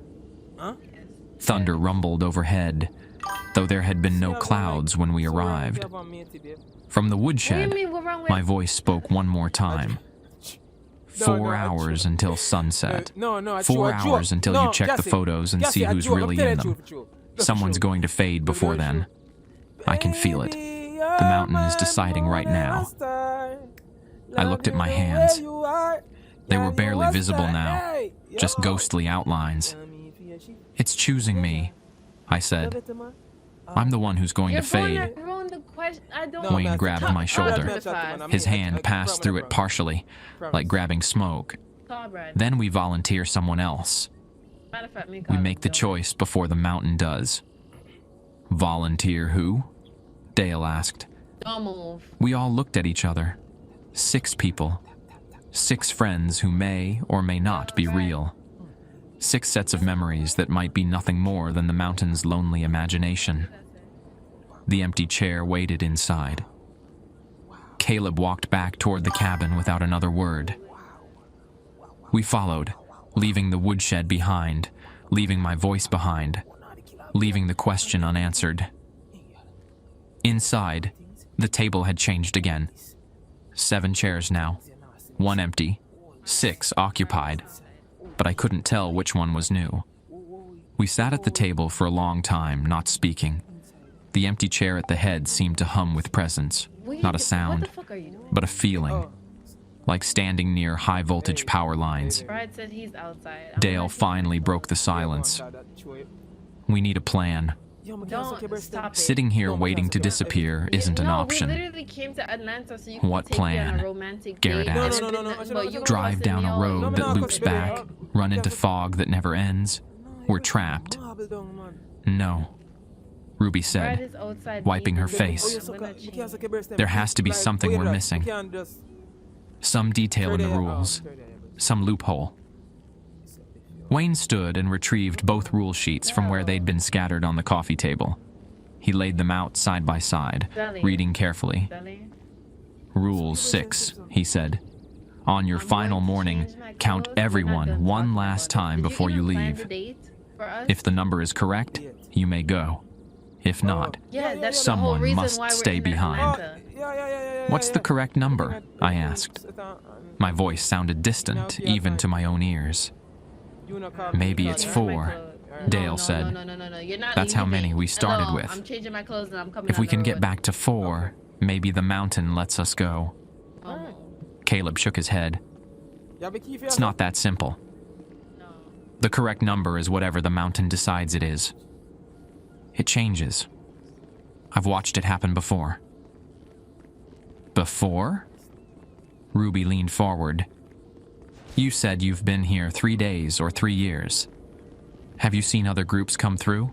Thunder rumbled overhead, though there had been no clouds when we arrived. From the woodshed, my voice spoke one more time. 4 hours until sunset. 4 hours until you check the photos and see who's really in them. Someone's going to fade before then. I can feel it. The mountain is deciding right now. I looked at my hands. They were barely visible now, just ghostly outlines. It's choosing me, I said. I'm the one who's going to fade. Wayne grabbed my shoulder. His hand passed through it partially, like grabbing smoke. Then we volunteer someone else. We make the choice before the mountain does. Volunteer who? Dale asked. We all looked at each other. 6 people. 6 friends who may or may not be real. 6 sets of memories that might be nothing more than the mountain's lonely imagination. The empty chair waited inside. Caleb walked back toward the cabin without another word. We followed, leaving the woodshed behind, leaving my voice behind, leaving the question unanswered. Inside, the table had changed again. 7 chairs now, 1 empty, 6 occupied, but I couldn't tell which one was new. We sat at the table for a long time, not speaking. The empty chair at the head seemed to hum with presence, not a sound, What the fuck are you doing? but a feeling, like standing near high-voltage power lines. Brad said he's outside. I'm Dale like, finally broke the silence. We need a plan. Don't stop it. Sitting here waiting to disappear isn't an No, option. we literally came to Atlanta so you What could take me on plan? a romantic Garrett date. asked. But you Drive busted down me a off. road that loops back, run into fog that never ends. We're trapped. No, Ruby Brad said, is outside wiping her being- face. I'm gonna change. There has to be something we're missing. Some detail in the rules, some loophole. Wayne stood and retrieved both rule sheets from where they'd been scattered on the coffee table. He laid them out side by side, reading carefully. Darling, Rule 6, he said. On your final morning, count everyone one last time before you Did even plan leave. the date for us? If the number is correct, you may go. If not, Yeah, that's the whole someone reason must why we're stay in behind. Atlanta. What's the correct number? I asked. My voice sounded distant, even to my own ears. Maybe it's Change my 4, clothes. Dale No, said. No. You're not That's how leaving. many we started Hello, with. I'm changing my clothes and I'm coming If we on can the get road. back to 4, maybe the mountain lets us go. Oh, Caleb shook his head. It's not that simple. no. The correct number is whatever the mountain decides it is. It changes. I've watched it happen before. Before? Ruby leaned forward. You said you've been here 3 days or 3 years. Have you seen other groups come through?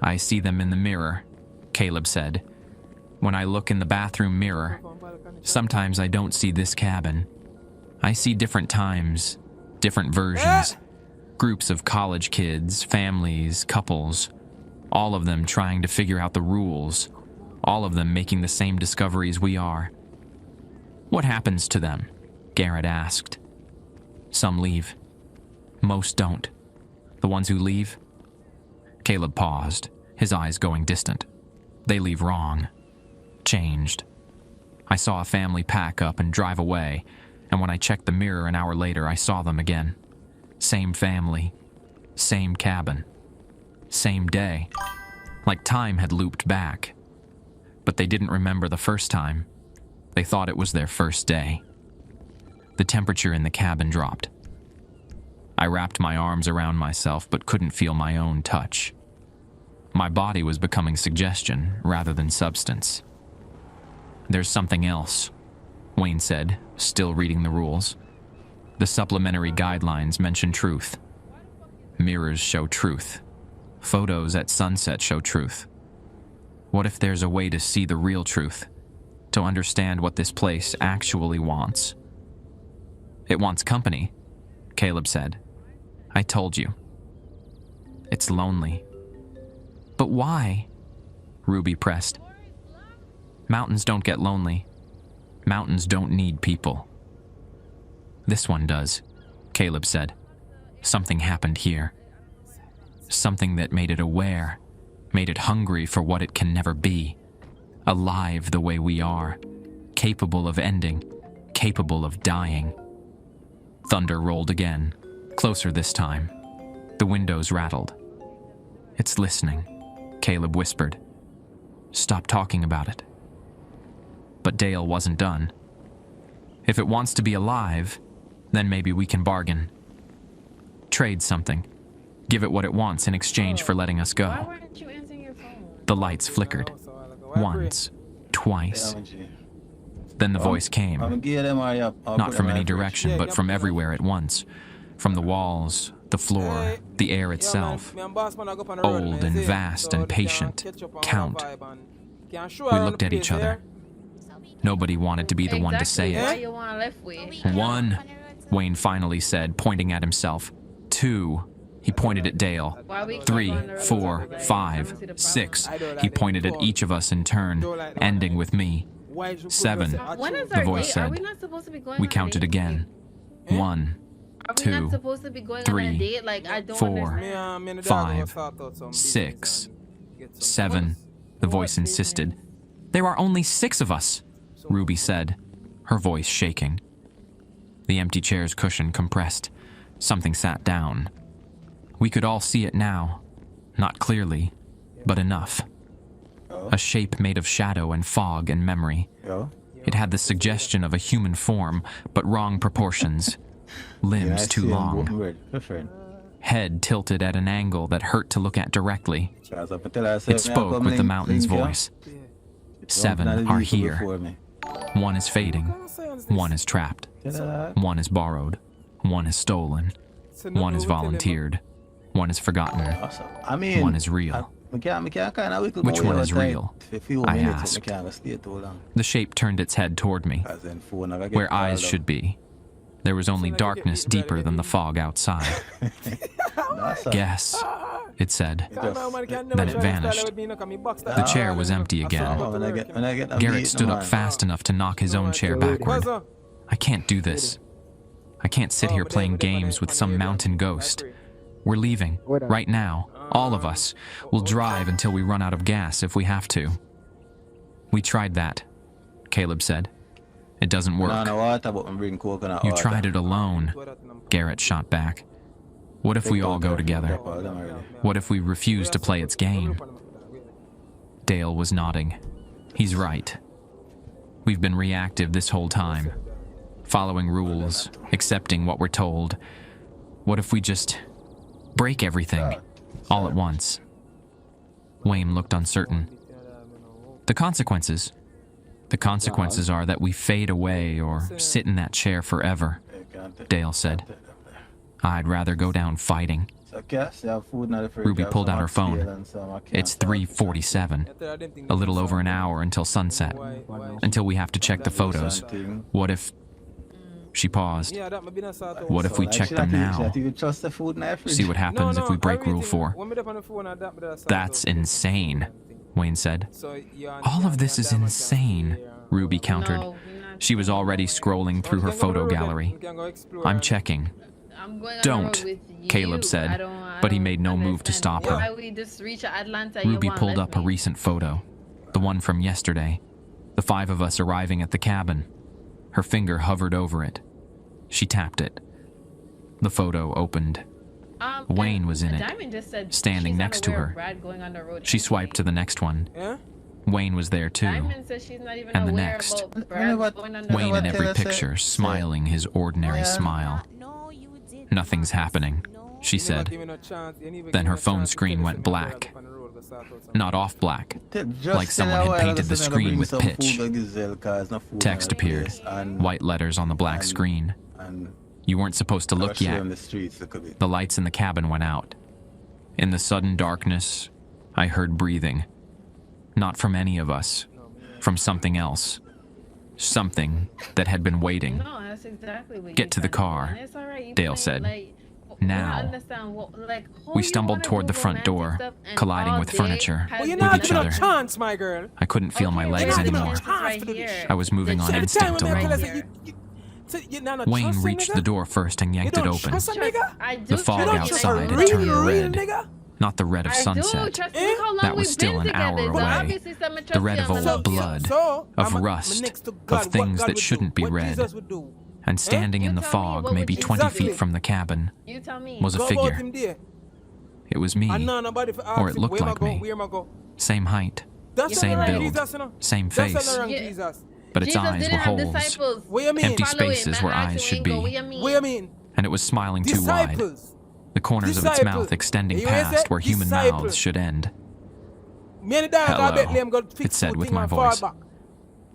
I see them in the mirror, Caleb said. When I look in the bathroom mirror, sometimes I don't see this cabin. I see different times, different versions. Groups of college kids, families, couples, all of them trying to figure out the rules, all of them making the same discoveries we are. What happens to them? Garrett asked. Some leave. Most don't. The ones who leave? Caleb paused, his eyes going distant. They leave wrong. Changed. I saw a family pack up and drive away, and when I checked the mirror an hour later, I saw them again. Same family. Same cabin. Same day. Like time had looped back. But they didn't remember the first time. They thought it was their first day. The temperature in the cabin dropped. I wrapped my arms around myself but couldn't feel my own touch. My body was becoming suggestion rather than substance. There's something else, Wayne said, still reading the rules. The supplementary guidelines mention truth. Mirrors show truth. Photos at sunset show truth. What if there's a way to see the real truth? To understand what this place actually wants? It wants company, Caleb said. I told you. It's lonely. But why? Ruby pressed. Mountains don't get lonely. Mountains don't need people. This one does, Caleb said. Something happened here. Something that made it aware, made it hungry for what it can never be. Alive the way we are, capable of ending, capable of dying. Thunder rolled again, closer this time. The windows rattled. It's listening, Caleb whispered. Stop talking about it. But Dale wasn't done. If it wants to be alive, then maybe we can bargain. Trade something. Give it what it wants in exchange for letting us Why go. weren't you answering your phone? The lights flickered. Once, twice. Then the voice came. Not from any direction, but from everywhere at once. From the walls, the floor, the air itself. Old and vast and patient. Count. We looked at each other. Nobody wanted to be the one to say Why it. you want left way? 1, Wayne finally said, pointing at himself. 2, he pointed at Dale. 3, 4, 5, 6, he pointed at each of us in turn, ending with me. 7, When is the our voice date? Are said. we not supposed to be going We on counted dates? again. 1, Are we 2, not supposed to be going on 3, a date? Like, I don't 4, understand. Me and the dog 5, will sort out some 6, business and get some 7, funds. the voice insisted. There are only 6 of us, Ruby said, her voice shaking. The empty chair's cushion compressed. Something sat down. We could all see it now. Not clearly, but enough. A shape made of shadow and fog and memory. Yo. It had the suggestion of a human form, but wrong proportions. Limbs too long. Head tilted at an angle that hurt to look at directly. It spoke with the mountain's voice. 7 are here. 1 is fading. 1 is trapped. 1 is borrowed. 1 is stolen. 1 is volunteered. 1 is forgotten. I mean, 1 is real. Which one is real? I asked. The shape turned its head toward me, where eyes should be. There was only darkness deeper than the fog outside. Guess, it said. Then it vanished. The chair was empty again. Garrett stood up fast enough to knock his own chair backward. I can't do this. I can't sit here playing games with some mountain ghost. We're leaving, right now, all of us. We'll drive until we run out of gas if we have to. We tried that, Caleb said. It doesn't work. You tried it alone, Garrett shot back. What if we all go together? What if we refuse to play its game? Dale was nodding. He's right. We've been reactive this whole time, following rules, accepting what we're told. What if we just break everything all at once? Wayne looked uncertain. The consequences are that we fade away or sit in that chair forever, Dale said. I'd rather go down fighting. Ruby pulled out her phone. It's 3:47, a little over an hour until sunset, until we have to check the photos. What if... She paused. What if we check them now? See what happens if we break Rule 4. That's insane, Wayne said. All of this is insane, Ruby countered. She was already scrolling through her photo gallery. I'm checking. Don't, Caleb said, but he made no move to stop her. Ruby pulled up a recent photo, the one from yesterday, the 5 of us arriving at the cabin. Her finger hovered over it. She tapped it. The photo opened. Wayne was in it, standing next to her. She swiped to the next one. Wayne was there too. And the next. Wayne in every picture, smiling his ordinary smile. Nothing's happening, she said. Then her phone screen went black. Not off black, like someone had painted the screen with pitch. Text appeared, white letters on the black screen. You weren't supposed to look yet. The lights in the cabin went out. In the sudden darkness, I heard breathing. Not from any of us, from something else. Something that had been waiting. No, that's exactly what Get to the car, Dale said. Now. We stumbled toward the front door, colliding with furniture, with each other. I couldn't feel my legs anymore. I was moving on instinct alone. Wayne reached the door first and yanked it open. The fog outside had turned red. Not the red of sunset. That was still an hour away. The red of old blood, of rust, of things that shouldn't be red. And standing in the fog, maybe 20 feet from the cabin, was a figure. It was me, or it looked like me. Same height, same build, same face. But its eyes were holes, empty spaces where eyes should be. And it was smiling too wide, the corners of its mouth extending past where human mouths should end. Hello, it said with my voice.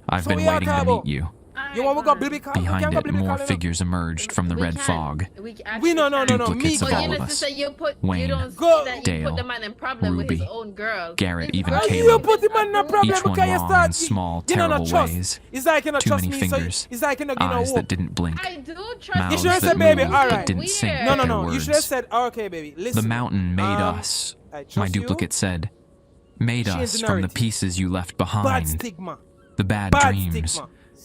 I've been waiting to meet you. Behind it, more figures emerged from the red fog. Duplicates of all of us. Wayne, Dale, Ruby, Garrett, even Caleb. Each one long in small, terrible ways. Too many fingers. Eyes that didn't blink. Mouths that moved but didn't sink with their words. The mountain made us, my duplicate said. Made us from the pieces you left behind. The bad dreams,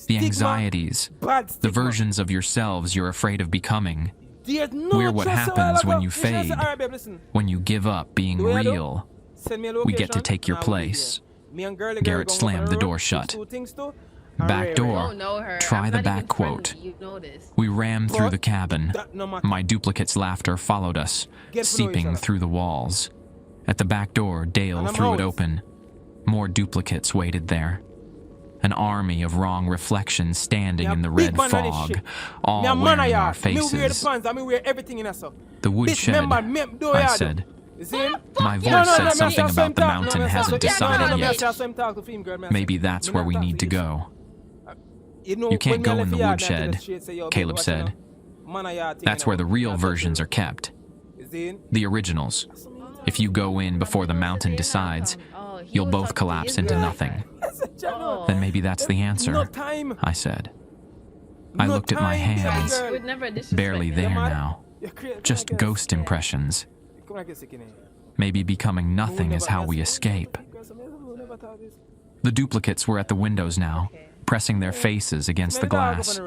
The anxieties, Bad the stigma. versions of yourselves you're afraid of becoming. There's no We're what trust happens when whatsoever. you Listen, fade, alright, babe, listen. when you give up being The way I do? real. Send me a We get to location, take your and I will be place. there. Me and girly Garrett girl slammed go the on door road, shut. two things too, Back and door. I don't know her. Try I'm the not back even quote. friendly, you know this. We rammed through But the cabin. that no matter. My duplicate's laughter followed us, Get to know each seeping other. through the walls. At the back door, Dale And I'm threw it ours. open. More duplicates waited there. An army of wrong reflections standing Yeah, in the big red man on this fog, shit. all Me a man wearing of our yard. Me wear the faces. pants, I wear everything in us. The woodshed, I said. You see? My voice No, no, said no, something me about same the talk. mountain No, me hasn't same- decided no, no, me yet. same talk to film, girl, me Maybe say, that's me where not we talk need to you. go. You know, You can't when me go left in the yard, me have to woodshed, the street, say, yo, Caleb baby, said. watch you know. Man of yard thing, That's you where know. the real That's what versions you are kept. You see? The originals. If you go in before the mountain decides, you'll both collapse into nothing. Oh. Then maybe that's the No answer, time. I said. I No looked at my time, baby hands, girl. Would never disrespect barely me. there mad? now. You're crazy. Just Come on, ghost impressions. Come on, get sick in here. Maybe becoming nothing is how we escape. The duplicates were at the windows now, pressing their faces against the glass.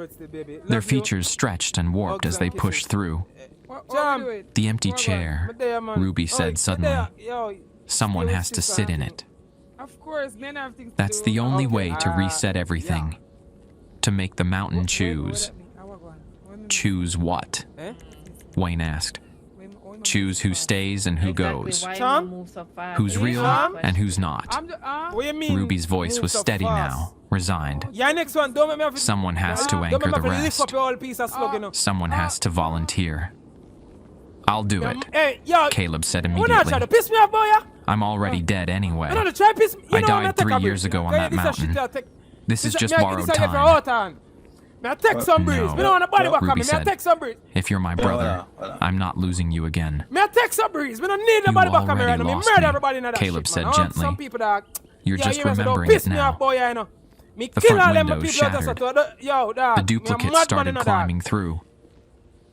Their features stretched and warped as they pushed through. Jam. The empty chair, Ruby said suddenly. Someone has to sit in it. Of course, men have things to That's do. the only Okay, way to reset everything. To make the mountain choose. Choose what? Eh? Wayne asked. Choose who stays and who goes. Why Tom? you move so fast? Who's real Tom? and who's not. What you mean? Ruby's voice move was so steady fast? now, resigned. Yeah, next one. Don't make me have Someone has to don't anchor make the me have to lift rest. up your whole piece of slug, you know. Someone has to volunteer. I'll do it, Hey, yo. Caleb said Who not try to immediately. piss me off, boy? Yeah? I'm already dead anyway. You know, to try piss me. You I know, died me take 3 a years breeze. ago on Okay, that this a shit mountain. I take- This is this just me I- borrowed this I get for time. out hand. May I take some breeze? No. Me don't want nobody back on Ruby me. May I said. take some breeze? If you're my brother, I'm not losing you again. May I take some breeze? Me don't need nobody back on me already right now. Me lost murder me, everybody in that Caleb shit, said man. gently. Some people that... You're Yeah, just you know, so don't remembering piss it me now. off, boy, you know. Me The kill front all them window people out there, shattered. so yo, dog. The me a duplicates madman started in a dog. climbing through.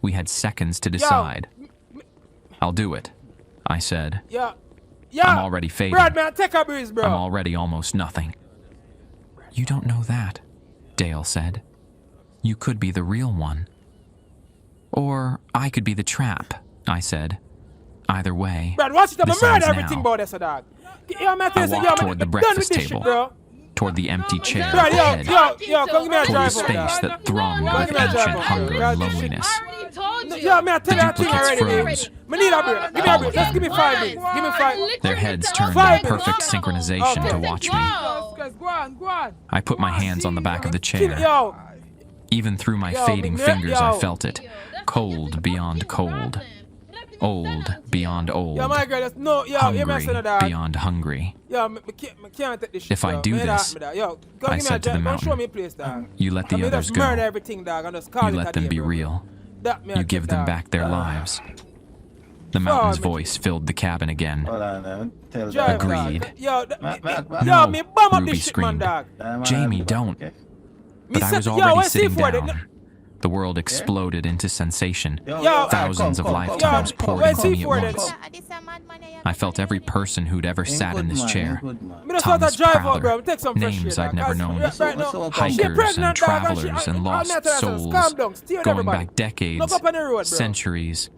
We had seconds to decide. I'll do it, I said. Yeah. I'm already fading. Brad, man, take a breeze, bro. I'm already almost nothing. You don't know that, Dale said. You could be the real one. Or I could be the trap, I said. Either way, Brad, watch it up. I this murder ends everything now. about this, dog. Yo, man, I you, walked man, toward the done with breakfast this shit, table, bro. toward the empty chair Brad, ahead, yo, come give me a toward the drive space that thrummed no, with no, no, ancient no, no, hunger no, and no, loneliness. I already told you. Yo, man, I tell you that thing duplicates already. froze. Me need a break. Give me a break. Just give me 5 minutes. Give me 5. Their heads turned Five in perfect minutes. synchronization Okay. to watch me. Go on, go on. I put my hands on the back of the chair. Yo, Even through my Yo, fading man, fingers, I yo. felt it. Cold beyond cold. Old beyond old. yo, my girl, no, yo, you Hungry messing with that. beyond hungry. Yo, me can't take this shit. If I bro. do Me that, this, me that. Yo, go I give me said a to the drive. Go show mountain, me a place, dog. You let the I mean, others just murder go. everything, dog, and just call You it let a them day, be bro. real. That me I You take, give them dog. back their lives. The mountain's me- voice filled the cabin again. Hold on, man. Tell Drive, that. Agreed. dog. Yo, Mac. yo, me bum up Ruby this shit, man, screamed. dog. Jamie, don't. Me But I say- was yo, already where's sitting C4? down. The world exploded into sensation. Yo, Thousands of lifetimes poured where's into me at C4 then? once. I felt every person who'd ever sat in this chair. Me just want to Tom's drive out, Prowler, bro. Take some fresh names shit, I'd dog. never Cause known. right now, Hikers she and pregnant, dog, travelers and I'm lost not telling her, souls, calm down, steer going everybody. back decades, Look up on the road, bro. centuries.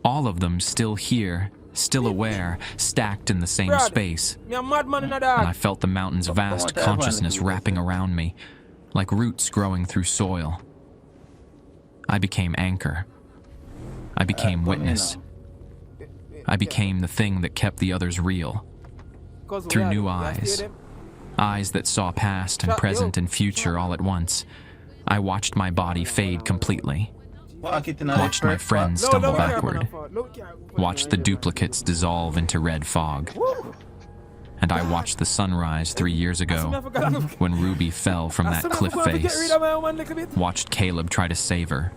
All of them still here, still aware, stacked in the same Brad, space. Me a madman in a And I dog. felt the mountain's vast consciousness wrapping around me, like roots growing through soil. I became anchor. I became witness. I became the thing that kept the others real. Through new eyes. Eyes that saw past and present and future all at once. I watched my body fade completely. Watched my friends stumble backward. Watched the duplicates dissolve into red fog. And I watched the sunrise 3 years ago when Ruby fell from that cliff face. Watched Caleb try to save her.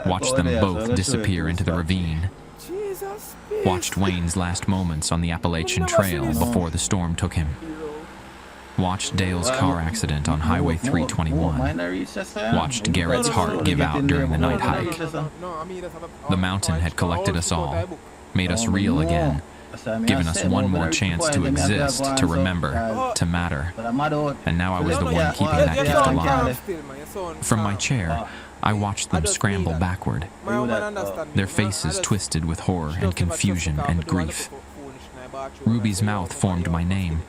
Watched them both disappear into the ravine. Watched Wayne's last moments on the Appalachian Trail before the storm took him. Watched Dale's car accident on Highway 321. Watched Garrett's heart give out during the night hike. The mountain had collected us all, made us real again, given us one more chance to exist, to remember, to matter. And now I was the one keeping that gift alive. From my chair, I watched them scramble backward, their faces twisted with horror and confusion and grief. Ruby's mouth formed my name,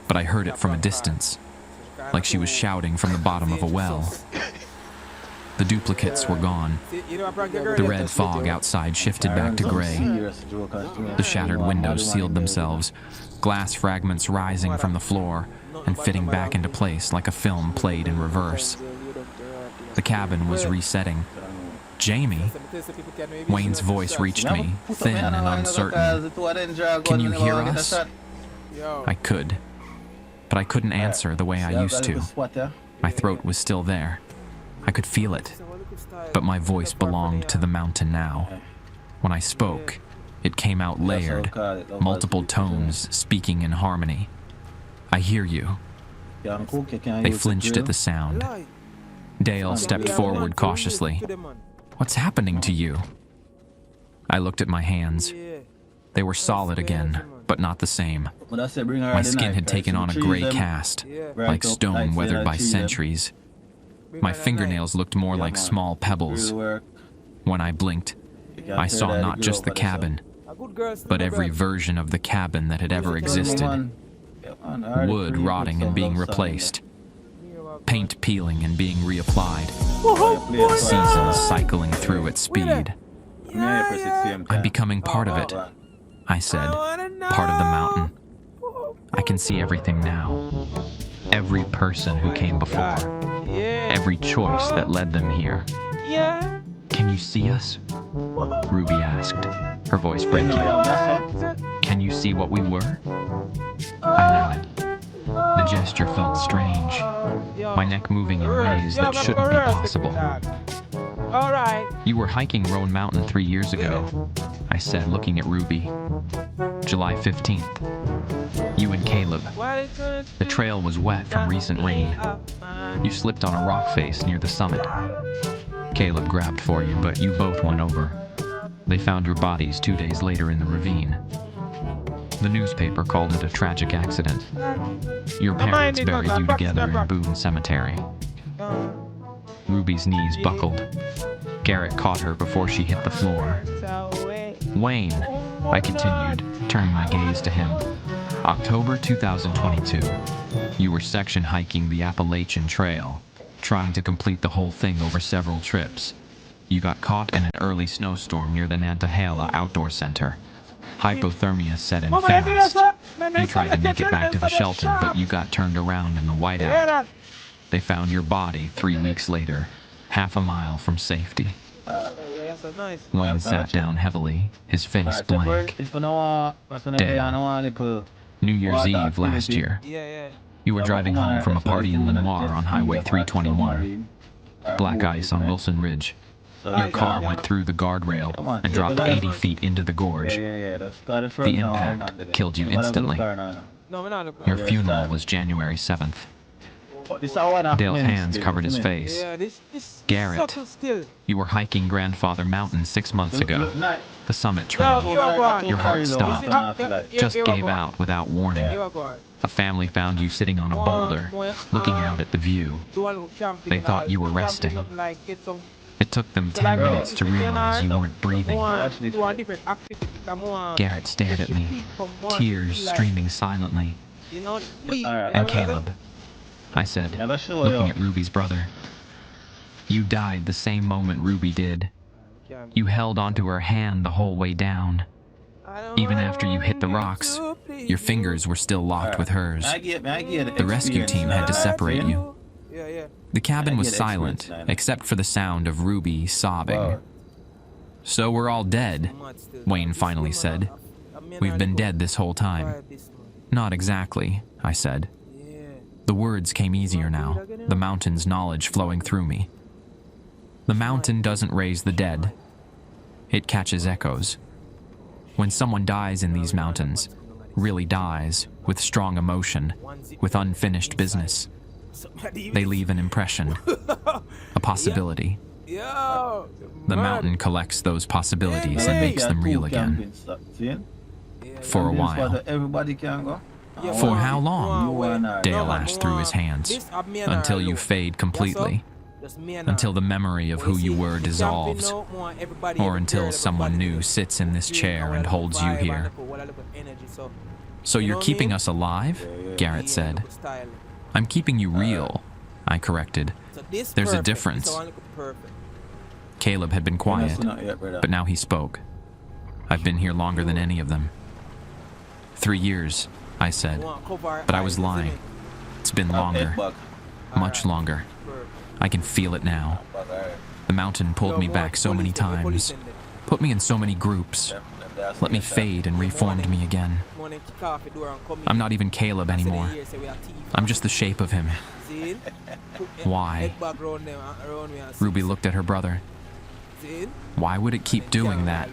but I heard it from a distance, like she was shouting from the bottom of a well. The duplicates were gone. The red fog outside shifted back to gray. The shattered windows sealed themselves, glass fragments rising from the floor and fitting back into place like a film played in reverse. The cabin was resetting. Jamie? Wayne's voice reached me, thin and uncertain. Can you hear us? I could, but I couldn't answer the way I used to. My throat was still there. I could feel it, but my voice belonged to the mountain now. When I spoke, it came out layered, multiple tones speaking in harmony. I hear you. They flinched at the sound. Dale stepped forward cautiously. What's happening to you? I looked at my hands. They were solid again, but not the same. My skin had taken on a gray cast, like stone weathered by centuries. My fingernails looked more like small pebbles. When I blinked, I saw not just the cabin, but every version of the cabin that had ever existed. Wood rotting and being replaced. Paint peeling and being reapplied. Seasons cycling through at speed. I'm becoming part of it, I said. Part of the mountain. I can see everything now. Every person who came before. Every choice that led them here. Can you see us? Ruby asked, her voice breaking. Can you see what we were? I nodded. The gesture felt strange, my neck moving in ways that shouldn't be possible. You were hiking Roan Mountain 3 years ago, I said, looking at Ruby. July 15th. You and Caleb. The trail was wet from recent rain. You slipped on a rock face near the summit. Caleb grabbed for you, but you both went over. They found your bodies 2 days later in the ravine. The newspaper called it a tragic accident. Your parents buried you together in Boone Cemetery. Ruby's knees buckled. Garrett caught her before she hit the floor. Wayne, I continued, turning my gaze to him. October 2022. You were section hiking the Appalachian Trail, trying to complete the whole thing over several trips. You got caught in an early snowstorm near the Nantahala Outdoor Center. Hypothermia set in fast. You tried to make it back to the shelter, but you got turned around in the whiteout. They found your body 3 weeks later, half a mile from safety. Wayne sat down heavily, his face blank. Dead. New Year's Eve last year. You were driving home from a party in Lenoir on Highway 321. Black ice on Wilson Ridge. Your car went through the guardrail and dropped 80 feet into the gorge. The impact killed you instantly. Your funeral was January 7th. Dale's hands covered his face. Garrett, you were hiking Grandfather Mountain 6 months ago. The summit trail. Your heart stopped. Just gave out without warning. A family found you sitting on a boulder, looking out at the view. They thought you were resting. It took them 10 minutes to realize you weren't breathing. Garrett stared at me, tears streaming silently. And Caleb, I said, looking at Ruby's brother. You died the same moment Ruby did. You held onto her hand the whole way down. Even after you hit the rocks, your fingers were still locked with hers. The rescue team had to separate you. The cabin was silent, except for the sound of Ruby sobbing. So we're all dead, Wayne finally said. We've been dead this whole time. Not exactly, I said. The words came easier now, the mountain's knowledge flowing through me. The mountain doesn't raise the dead. It catches echoes. When someone dies in these mountains, really dies, with strong emotion, with unfinished business, they leave an impression, a possibility. The mountain collects those possibilities and makes them real again. For a while. Everybody can go. For how long? Dale asked through his hands. Until you fade completely. Until the memory of who you were dissolves. Or until someone new sits in this chair and holds you here. So you're keeping us alive? Garrett said. I'm keeping you real, I corrected. There's a difference. Caleb had been quiet, but now he spoke. I've been here longer than any of them. 3 years, I said, but I was lying. It's been longer, much longer. I can feel it now. The mountain pulled me back so many times, put me in so many groups, let me fade and reformed me again. I'm not even Caleb anymore. I'm just the shape of him. Why? Ruby looked at her brother. Why would it keep doing that?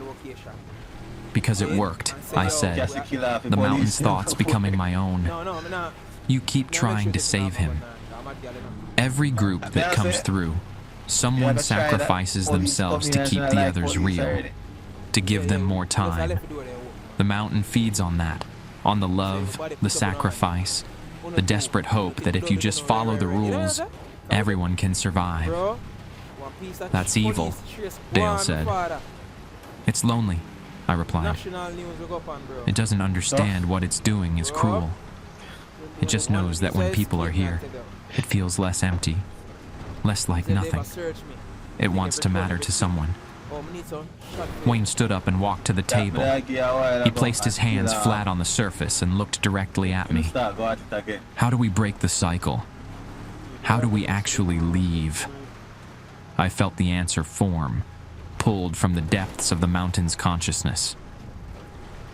Because it worked, I said. The mountain's thoughts becoming my own. You keep trying to save him. Every group that comes through, someone sacrifices themselves to keep the others real, to give them more time. The mountain feeds on that, on the love, the sacrifice, the desperate hope that if you just follow the rules, everyone can survive. That's evil, Dale said. It's lonely, I replied. It doesn't understand what it's doing is cruel. It just knows that when people are here, it feels less empty, less like nothing. It wants to matter to someone. Wayne stood up and walked to the table. He placed his hands flat on the surface and looked directly at me. How do we break the cycle? How do we actually leave? I felt the answer form, pulled from the depths of the mountain's consciousness.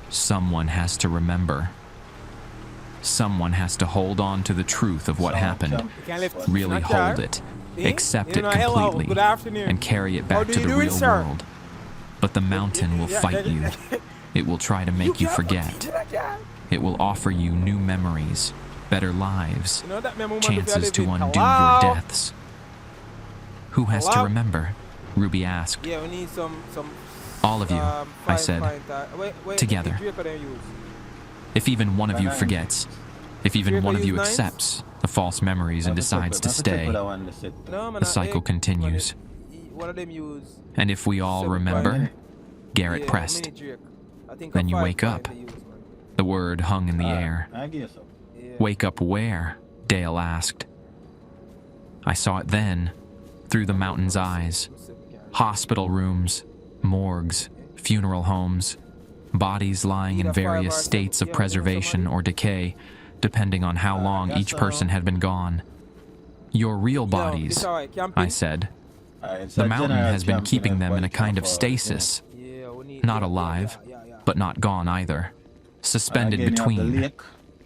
Someone has to remember. Someone has to hold on to the truth of what happened, really hold it, accept it completely, and carry it back to the real world. But the mountain will fight you. It will try to make you forget. It will offer you new memories, better lives, chances to undo your deaths. Who has to remember? Ruby asked. All of you, I said, together. If even one of you forgets, if even one of you accepts the false memories and decides to stay, the cycle continues. And if we all remember, Garrett pressed, then you wake up. The word hung in the air. Wake up where? Dale asked. I saw it then, through the mountain's eyes. Hospital rooms, morgues, funeral homes, bodies lying in various states of preservation or decay, depending on how long each person had been gone. Your real bodies, I said. The mountain has been keeping them in a kind of stasis. Not alive, but not gone either. Suspended between.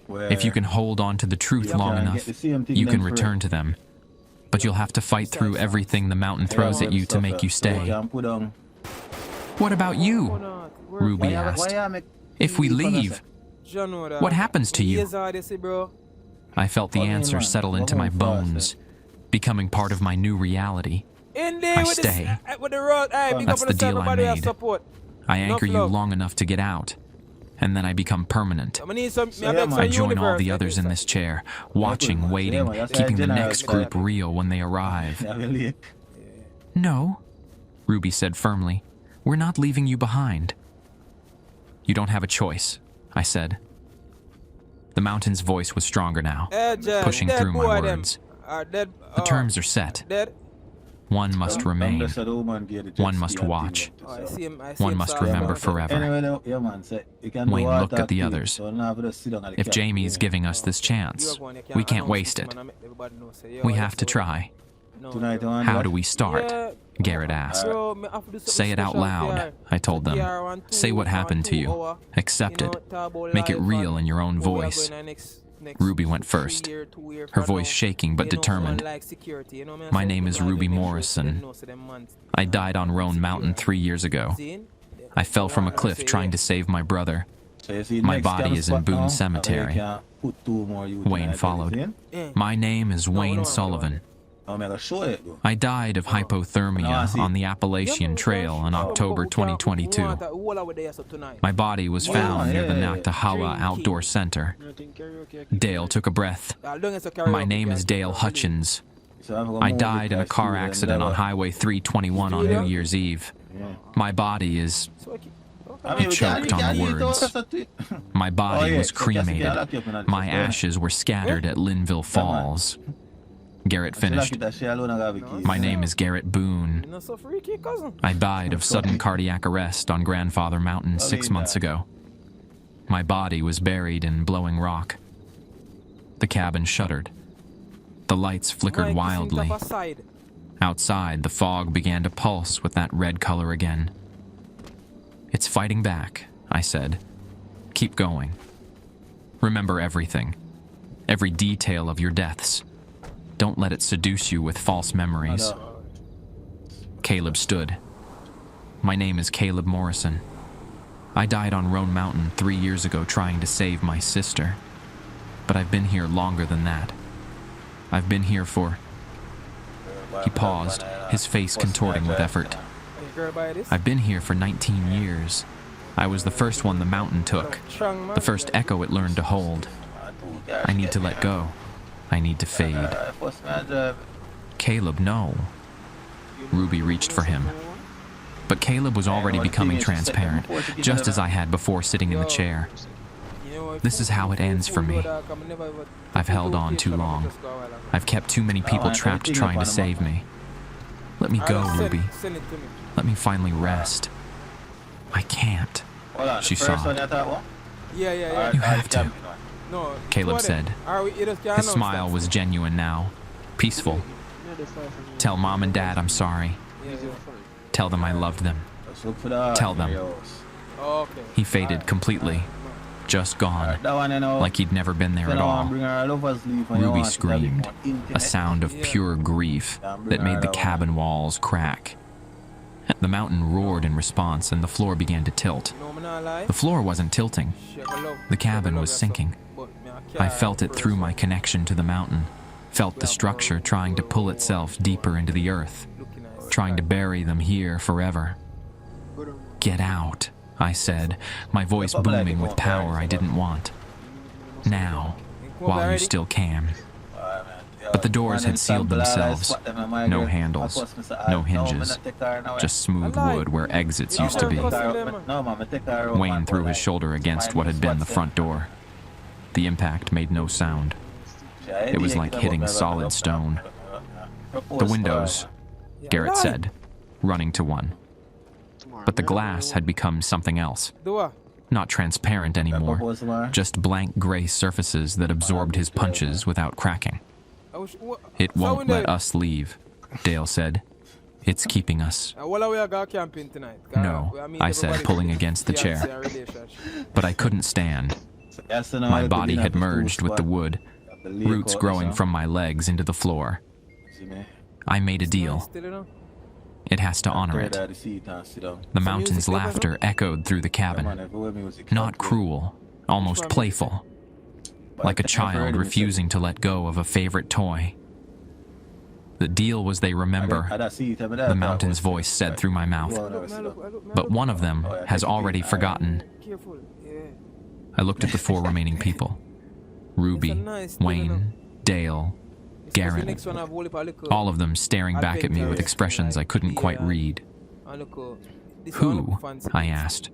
If you can hold on to the truth long enough, you can return to them. But you'll have to fight through everything the mountain throws at you to make you stay. What about you? Ruby asked. If we leave, what happens to you? I felt the answer settle into my bones, becoming part of my new reality. I stay. That's the deal I made. I anchor you long enough to get out, and then I become permanent. I join all the others in this chair, watching, waiting, keeping the next group real when they arrive. No, Ruby said firmly. We're not leaving you behind. You don't have a choice, I said. The mountain's voice was stronger now, pushing through my words. The terms are set. One must remain. One must watch. One must remember forever. Wayne looked at the others. If Jamie's giving us this chance, we can't waste it. We have to try. How do we start? Garrett asked. Say it out loud, I told them. Say what happened to you. Accept it. Make it real in your own voice. Ruby went first, her voice shaking but determined. My name is Ruby Morrison. I died on Roan Mountain 3 years ago. I fell from a cliff trying to save my brother. My body is in Boone Cemetery. Wayne followed. My name is Wayne Sullivan. I'm gonna show it though. I died of hypothermia on the Appalachian Trail in October 2022. My body was found near the Natahala Outdoor Center. Dale took a breath. My name is Dale Hutchins. I died in a car accident on Highway 321 on New Year's Eve. My body is... He choked on words. My body was cremated. My ashes were scattered at Linville Falls. Garrett finished. My name is Garrett Boone. I died of sudden cardiac arrest on Grandfather Mountain 6 months ago. My body was buried in Blowing Rock. The cabin shuddered. The lights flickered wildly. Outside, the fog began to pulse with that red color again. It's fighting back, I said. Keep going. Remember everything. Every detail of your deaths. Don't let it seduce you with false memories. Caleb stood. My name is Caleb Morrison. I died on Roan Mountain 3 years ago trying to save my sister. But I've been here longer than that. I've been here for... He paused, his face contorting with effort. I've been here for 19 years. I was the first one the mountain took, the first echo it learned to hold. I need to let go. I need to fade. Caleb, no. Ruby reached for him. But Caleb was already becoming transparent, just as I had before sitting in the chair. This is how it ends for me. I've held on too long. I've kept too many people trapped trying to save me. Let me go, Ruby. Let me finally rest. I can't, she sobbed. You have to, Caleb said. His smile was genuine now, peaceful. Tell Mom and Dad I'm sorry. Tell them I loved them. Tell them. He faded completely, just gone, like he'd never been there at all. Ruby screamed, a sound of pure grief that made the cabin walls crack. The mountain roared in response and the floor began to tilt. The floor wasn't tilting. The cabin was sinking. I felt it through my connection to the mountain, felt the structure trying to pull itself deeper into the earth, trying to bury them here forever. Get out, I said, my voice booming with power I didn't want. Now, while you still can. But the doors had sealed themselves. No handles, no hinges, just smooth wood where exits used to be. Wayne threw his shoulder against what had been the front door. The impact made no sound. It was like hitting solid stone. The windows, Garrett said, running to one. But the glass had become something else. Not transparent anymore, just blank gray surfaces that absorbed his punches without cracking. It won't let us leave, Dale said. It's keeping us. No, I said, pulling against the chair. But I couldn't stand. My body had merged with the wood, roots growing from my legs into the floor. I made a deal. It has to honor it. The mountain's laughter echoed through the cabin. Not cruel, almost playful. Like a child refusing to let go of a favorite toy. The deal was they remember, the mountain's voice said through my mouth. But one of them has already forgotten. I looked at the 4 remaining people. Ruby, Wayne, Dale, Garrett. All of them staring back at me with expressions I couldn't quite read. Who? I asked.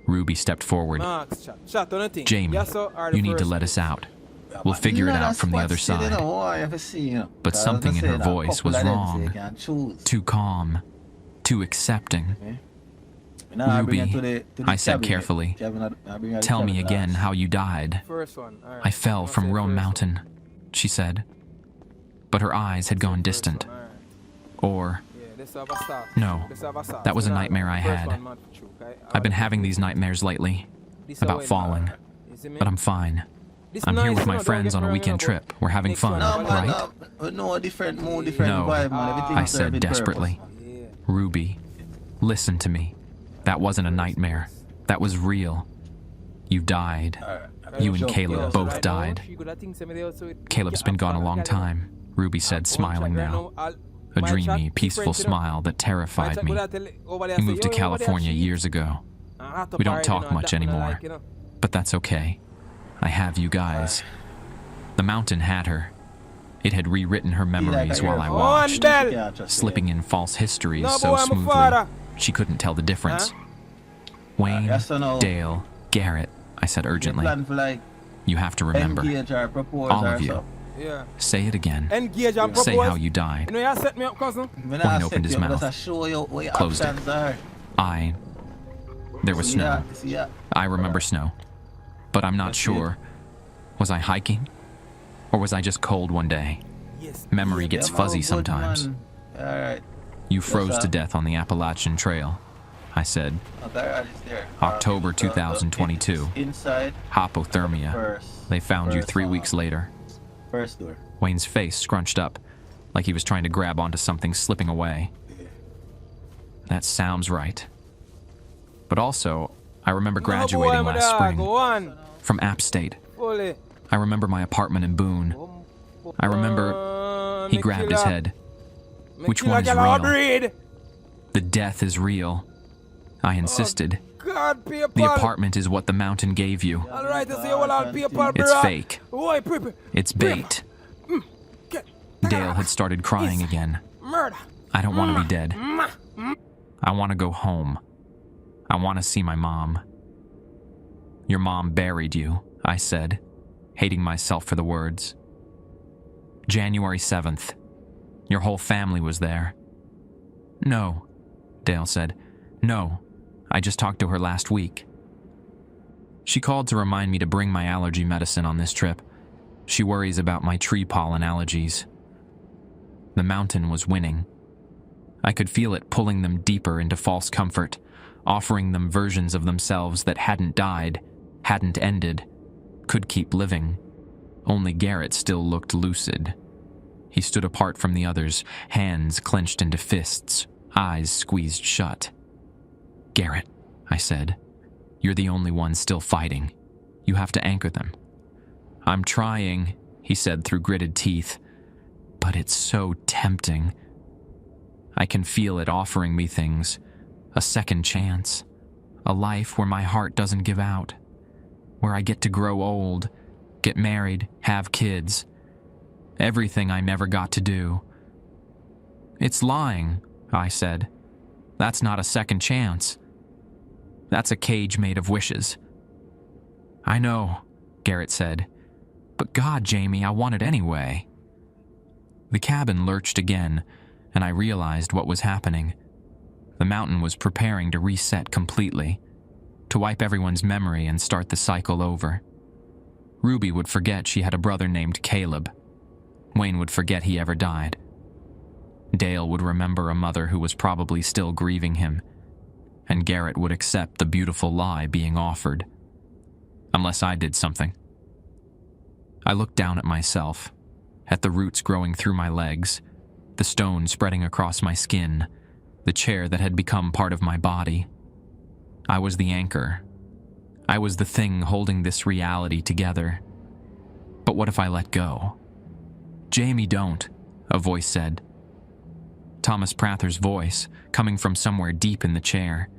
Ruby stepped forward. Jamie, you need to let us out. We'll figure it out from the other side. But something in her voice was wrong. Too calm. Too accepting. Ruby, I said carefully, tell me again how you died. I fell from Roan Mountain, she said. But her eyes had gone distant. Or... No, that was a nightmare I had. I've been having these nightmares lately, about falling. But I'm fine. I'm here with my friends on a weekend trip. We're having fun, right? No, I said desperately. Ruby, listen to me. That wasn't a nightmare. That was real. You died. You and Caleb both died. Caleb's been gone a long time. Ruby said, smiling now. A dreamy, peaceful smile that terrified me. He moved to California years ago. We don't talk much anymore, but that's okay. I have you guys. The mountain had her. It had rewritten her memories while I watched, slipping in false histories so smoothly she couldn't tell the difference. Wayne, Dale, Garrett, I said urgently. You have to remember. All of you. Say it again. Say how you died. Wayne opened his mouth, closed it. There was snow. I remember snow. But I'm not sure. Was I hiking? Or was I just cold one day? Memory gets fuzzy sometimes. You froze to death on the Appalachian Trail, I said. October 2022. Hypothermia. They found you 3 weeks later. Wayne's face scrunched up, like he was trying to grab onto something slipping away. That sounds right. But also, I remember graduating last spring from App State. I remember my apartment in Boone. I remember... He grabbed his head. Which one is real? The death is real. I insisted. The apartment is what the mountain gave you. It's fake. It's bait. Dale had started crying again. I don't want to be dead. I want to go home. I want to see my mom. Your mom buried you, I said, hating myself for the words. January 7th. Your whole family was there. No, Dale said. No, I just talked to her last week. She called to remind me to bring my allergy medicine on this trip. She worries about my tree pollen allergies. The mountain was winning. I could feel it pulling them deeper into false comfort, offering them versions of themselves that hadn't died, hadn't ended, could keep living. Only Garrett still looked lucid. He stood apart from the others, hands clenched into fists, eyes squeezed shut. Garrett, I said, you're the only one still fighting. You have to anchor them. I'm trying, he said through gritted teeth, but it's so tempting. I can feel it offering me things, a second chance, a life where my heart doesn't give out, where I get to grow old, get married, have kids, everything I never got to do. It's lying, I said. That's not a second chance. That's a cage made of wishes. I know, Garrett said. But God, Jamie, I want it anyway. The cabin lurched again, and I realized what was happening. The mountain was preparing to reset completely, to wipe everyone's memory and start the cycle over. Ruby would forget she had a brother named Caleb. Wayne would forget he ever died. Dale would remember a mother who was probably still grieving him, and Garrett would accept the beautiful lie being offered. Unless I did something. I looked down at myself, at the roots growing through my legs, the stone spreading across my skin, the chair that had become part of my body. I was the anchor. I was the thing holding this reality together. But what if I let go? Jamie, don't, a voice said. Thomas Prather's voice, coming from somewhere deep in the chair.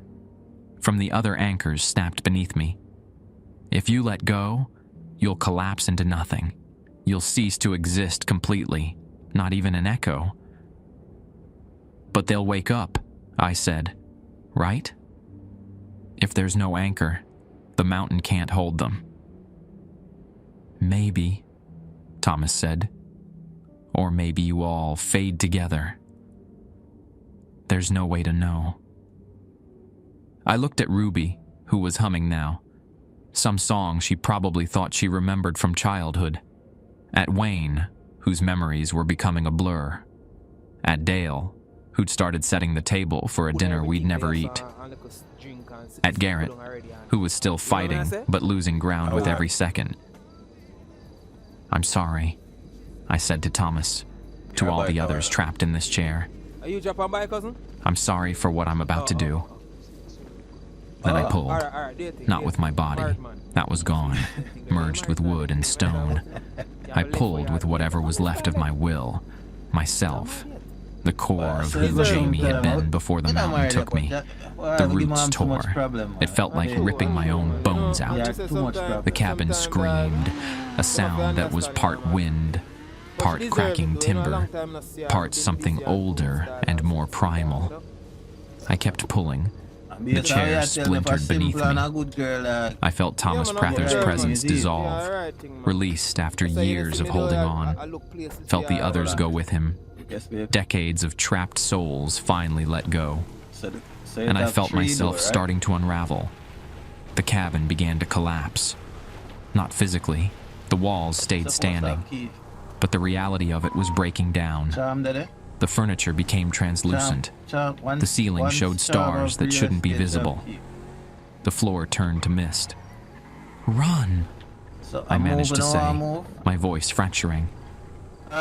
From the other anchors snapped beneath me. If you let go, you'll collapse into nothing. You'll cease to exist completely, not even an echo. But they'll wake up, I said, right? If there's no anchor, the mountain can't hold them. Maybe, Thomas said. Or maybe you all fade together. There's no way to know. I looked at Ruby, who was humming now. Some song she probably thought she remembered from childhood. At Wayne, whose memories were becoming a blur. At Dale, who'd started setting the table for a dinner we'd never eat. At Garrett, who was still fighting but losing ground with every second. I'm sorry, I said to Thomas, to all the others trapped in this chair. Are you dropping by, cousin? I'm sorry for what I'm about to do. Then I pulled, not with my body, that was gone, merged with wood and stone. I pulled with whatever was left of my will, myself, the core of who Jamie had been before the mountain took me. The roots tore. It felt like ripping my own bones out. The cabin screamed, a sound that was part wind, part cracking timber, part something older and more primal. I kept pulling. The chair splintered beneath me. I felt Thomas Prather's presence dissolve, released after years of holding on. Felt the others go with him. Decades of trapped souls finally let go. And I felt myself starting to unravel. The cabin began to collapse. Not physically. The walls stayed standing. But the reality of it was breaking down. The furniture became translucent. The ceiling showed stars that shouldn't be visible. The floor turned to mist. "Run!" I managed to say, my voice fracturing.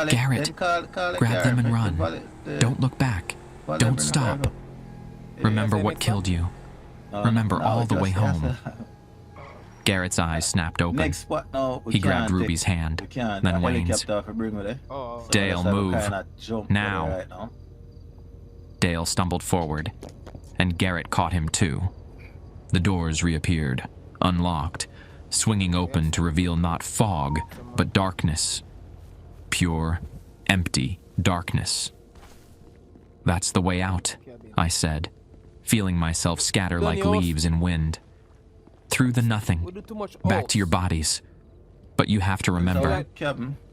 "Garrett, grab them and run. Don't look back. Don't stop. Remember what killed you. Remember all the way home." Garrett's eyes snapped open. He grabbed Ruby's hand, then Wayne's. "Dale, move. Now." Dale stumbled forward, and Garrett caught him too. The doors reappeared, unlocked, swinging open to reveal not fog, but darkness. Pure, empty darkness. "That's the way out," I said, feeling myself scatter like leaves in wind. "Through the nothing, back to your bodies. But you have to remember,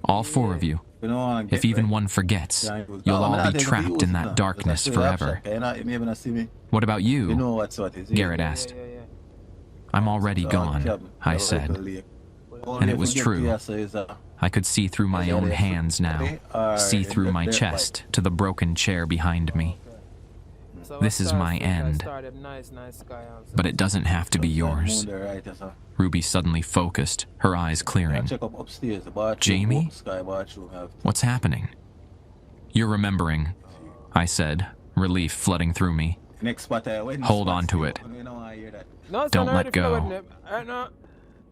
all four of you, if even one forgets, you'll all be trapped in that darkness forever." "What about you?" Garrett asked. "I'm already gone," I said. And it was true. I could see through my own hands now, see through my chest to the broken chair behind me. This is my end. But it doesn't have to be yours. Ruby suddenly focused, her eyes clearing. "Jamie? What's happening?" "You're remembering," I said, relief flooding through me. "Hold on to it. Don't let go."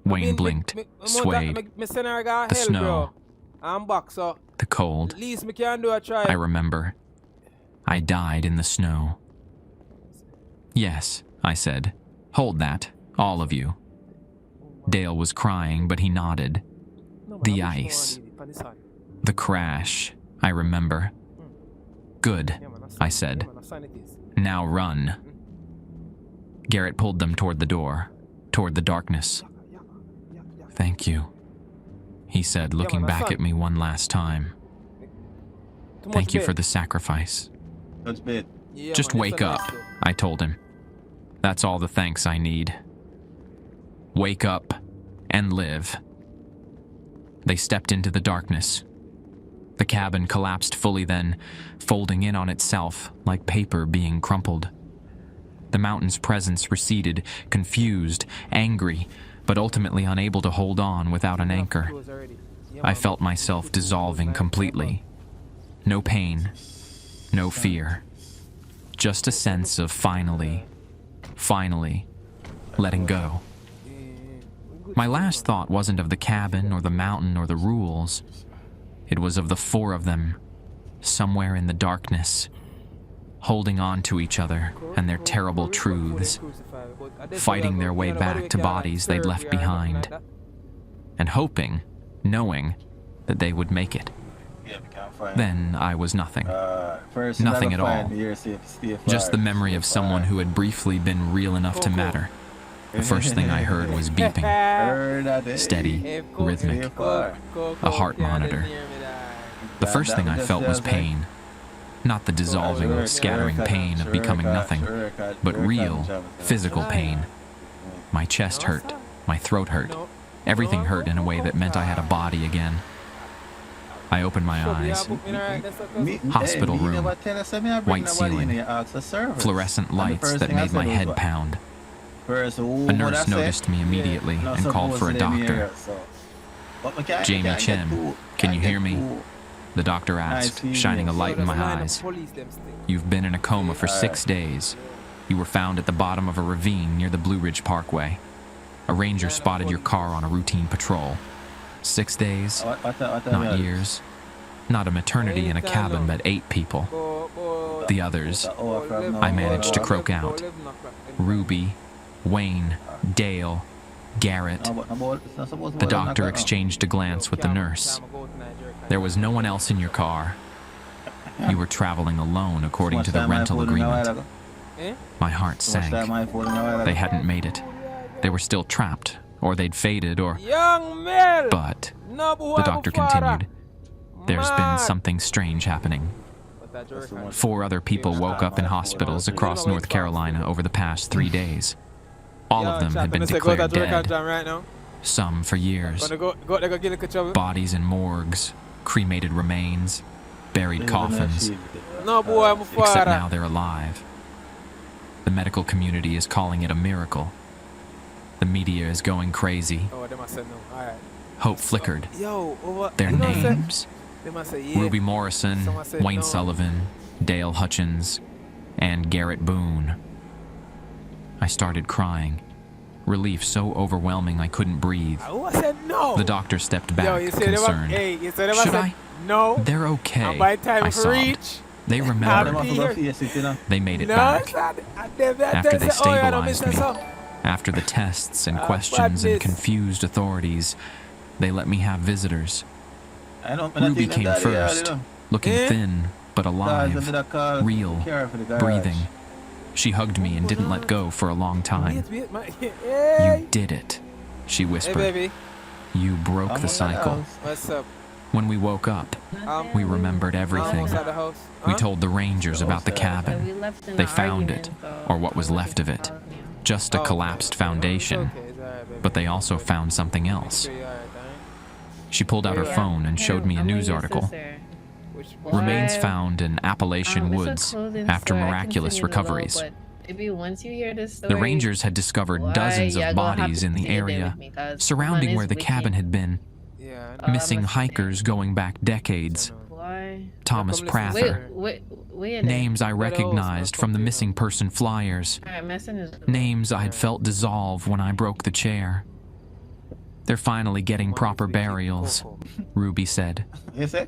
Wayne blinked, swayed. The snow. The cold. I remember. I died in the snow. "Yes," I said. "Hold that, all of you." Dale was crying, but he nodded. The ice. The crash, I remember. "Good," I said. "Now run." Garrett pulled them toward the door, toward the darkness. "Thank you," he said, looking back at me one last time. "Thank you for the sacrifice." "Just wake up," I told him. "That's all the thanks I need. Wake up and live." They stepped into the darkness. The cabin collapsed fully then, folding in on itself like paper being crumpled. The mountain's presence receded, confused, angry, but ultimately unable to hold on without an anchor. I felt myself dissolving completely. No pain, no fear. Just a sense of finally letting go. My last thought wasn't of the cabin or the mountain or the rules. It was of the four of them, somewhere in the darkness, holding on to each other and their terrible truths, fighting their way back to bodies they'd left behind, and hoping, knowing, that they would make it. Then I was nothing. Nothing at all. Just the memory of someone who had briefly been real enough to matter. The first thing I heard was beeping. Steady, rhythmic. A heart monitor. The first thing I felt was pain. Not the dissolving, scattering pain of becoming nothing, but real, physical pain. My chest hurt. My throat hurt. Everything hurt in a way that meant I had a body again. I opened my eyes. Hospital room. White ceiling. Fluorescent lights that made my head pound. A nurse noticed me immediately and called for a doctor. "Jamie Chem, can you hear me?" the doctor asked, shining a light in my eyes. "You've been in a coma for 6 days. You were found at the bottom of a ravine near the Blue Ridge Parkway. A ranger spotted your car on a routine patrol. 6 days, What not years. Not a maternity in a cabin, but 8 people. The others, I managed to croak out. Ruby, Wayne, Dale, Garrett. The doctor exchanged a glance with the nurse. There was no one else in your car. You were traveling alone according to the rental agreement. My heart sank. They hadn't made it. They were still trapped, or they'd faded, or... Young Mel! But, No, boy, the doctor my father. continued, there's been Mad. something strange happening. 4 other people woke up in hospitals across North Carolina over the past 3 days. All of them had been declared dead, Right now. some for years. Gonna go there, go get a trouble. Bodies in morgues, cremated remains, buried coffins, No, boy, my except father. now they're alive. The medical community is calling it a miracle. The media is going crazy. Oh, they must say no. Alright. Hope flickered. Yo, over. Their you know what I'm saying? names: They must say yeah. Ruby Morrison, Someone said Wayne no. Sullivan, Dale Hutchins, and Garrett Boone. I started crying. Relief so overwhelming I couldn't breathe. Oh, I said no. The doctor stepped back, Yo, you said they must. concerned. Hey, you said they must Should say I? no. They're okay, And by the time I we sobbed. reach. They I'll remembered. be here. They made it No, back. it's not. After they oh, yeah, no, stabilized Mr. me, So. after the tests and questions and badness. confused authorities, they let me have visitors. Ruby came first, looking Eh? thin but alive, real, breathing. She hugged me and didn't let go for a long time. Hey, You did it, she hey, whispered. baby. You broke the cycle. What's up? When we woke up, we remembered everything. Outside the house. We Huh? told the rangers about the So we cabin. left in They an found it, argument, so or what was I left of it. wasn't telling you. Just a Oh, collapsed okay. foundation. It's okay, it's alright, baby. But they also found something else. Sure you alright, alright? She pulled out her Yeah. phone and showed me a I'm news your article. sister. Which Remains What? found in Appalachian It's a woods clothing after store. I miraculous continue to know, recoveries. but maybe once you hear this story, The rangers had discovered why dozens y'all of gonna have bodies to in the stay there area with me, 'cause surrounding one where is the cabin wicked. had been. Yeah, I know. Missing must- hikers going back decades. Why? Thomas Come listen. Prather. Wait. Names I Where the hoes recognized are from the from, missing person flyers. Alright, messing is Names I had felt dissolve when I broke the chair. They're finally getting proper burials, Ruby said. You see?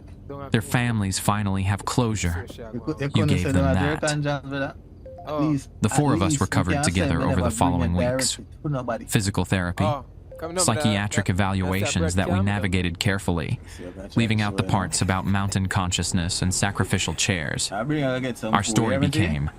Their families finally have closure. You gave say them are that. direct and jobs with that. At Oh. least- The 4 at of us least we recovered can say together we over never the following bring it weeks. direct to nobody. Physical therapy, Oh, come down, psychiatric that's evaluations that we bread navigated carefully, leaving out the parts about mountain consciousness and sacrificial chairs. I bring her to get some Our food, story everything. became,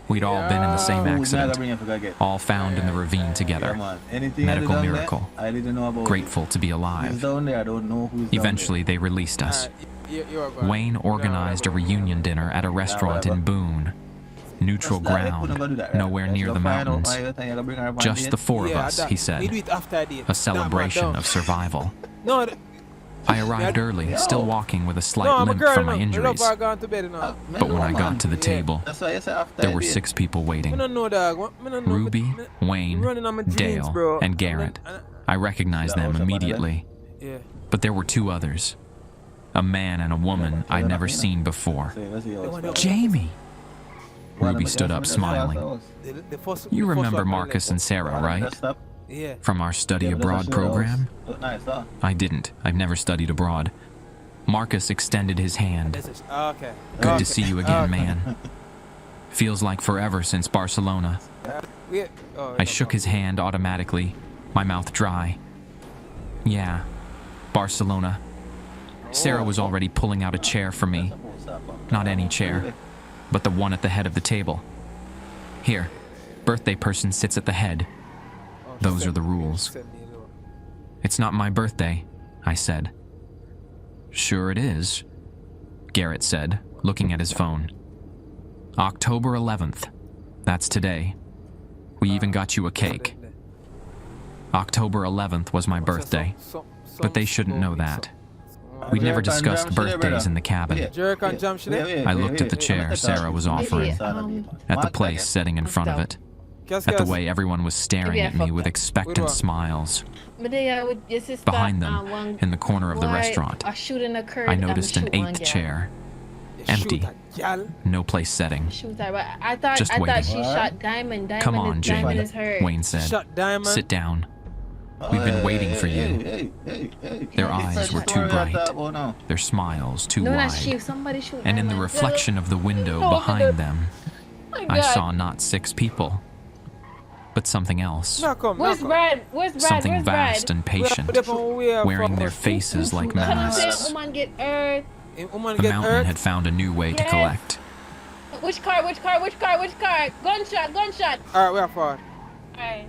we'd all been in the same Food, now I accident, bring her to get. all found in the ravine Yeah, together. man. Anything Medical I did down miracle. There, I didn't know about Grateful to be it. Who's alive. down there? I don't know who's down Eventually, they released us. You're going. Wayne organized a reunion dinner at a restaurant in Boone. Neutral ground, nowhere near the mountains. Just the 4 of us, he said. A celebration of survival. No, I arrived early, still walking with a slight no, I'm a limp girl from my now. injuries. I gone to bed now. But when I got to the table, That's why I say after there I were did. 6 people I waiting. don't know, dog. I don't know. Ruby, Wayne, running on my dreams, Dale, bro. and Garrett. I recognized them immediately. Yeah. But there were 2 others. A man and a woman I'd never seen before. Jamie! Ruby stood up smiling. You remember Marcus and Sarah, right? Yeah. From our study abroad program? I didn't. I've never studied abroad. Marcus extended his hand. Okay. Good to see you again, man. Feels like forever since Barcelona. I shook his hand automatically, my mouth dry. Yeah, Barcelona. Sarah was already pulling out a chair for me. Not any chair, but the one at the head of the table. Here, birthday person sits at the head. Those are the rules. It's not my birthday, I said. Sure it is, Garrett said, looking at his phone. October 11th. That's today. We even got you a cake. October 11th was my birthday, but they shouldn't know that. We'd never discussed birthdays in the cabin. Jerk on jump shit. I looked at the chair Sarah was offering, at the place setting in front of it, at the way everyone was staring at me with expectant smiles. Behind them, in the corner of the restaurant, I noticed an 8th chair, empty, no place setting. Just waiting. She shot Diamond. Come on, Diamond Jamie, is hurt. Wayne said. Shut Diamond. Sit down. We've been waiting for you. Hey. Their eyes were too bright, their smiles too No, not wide, shoot. Somebody shoot. and in the reflection of the window behind them, I saw not 6 people, but something else. Now come, now Where's come. Brad? Where's Brad? Something Where's vast Brad? and patient, wearing their faces like masks. Woman get hurt. Woman The get mountain hurt. had found a new way to Yes. collect. Which car? Gunshot. Alright, we are forward. Alright.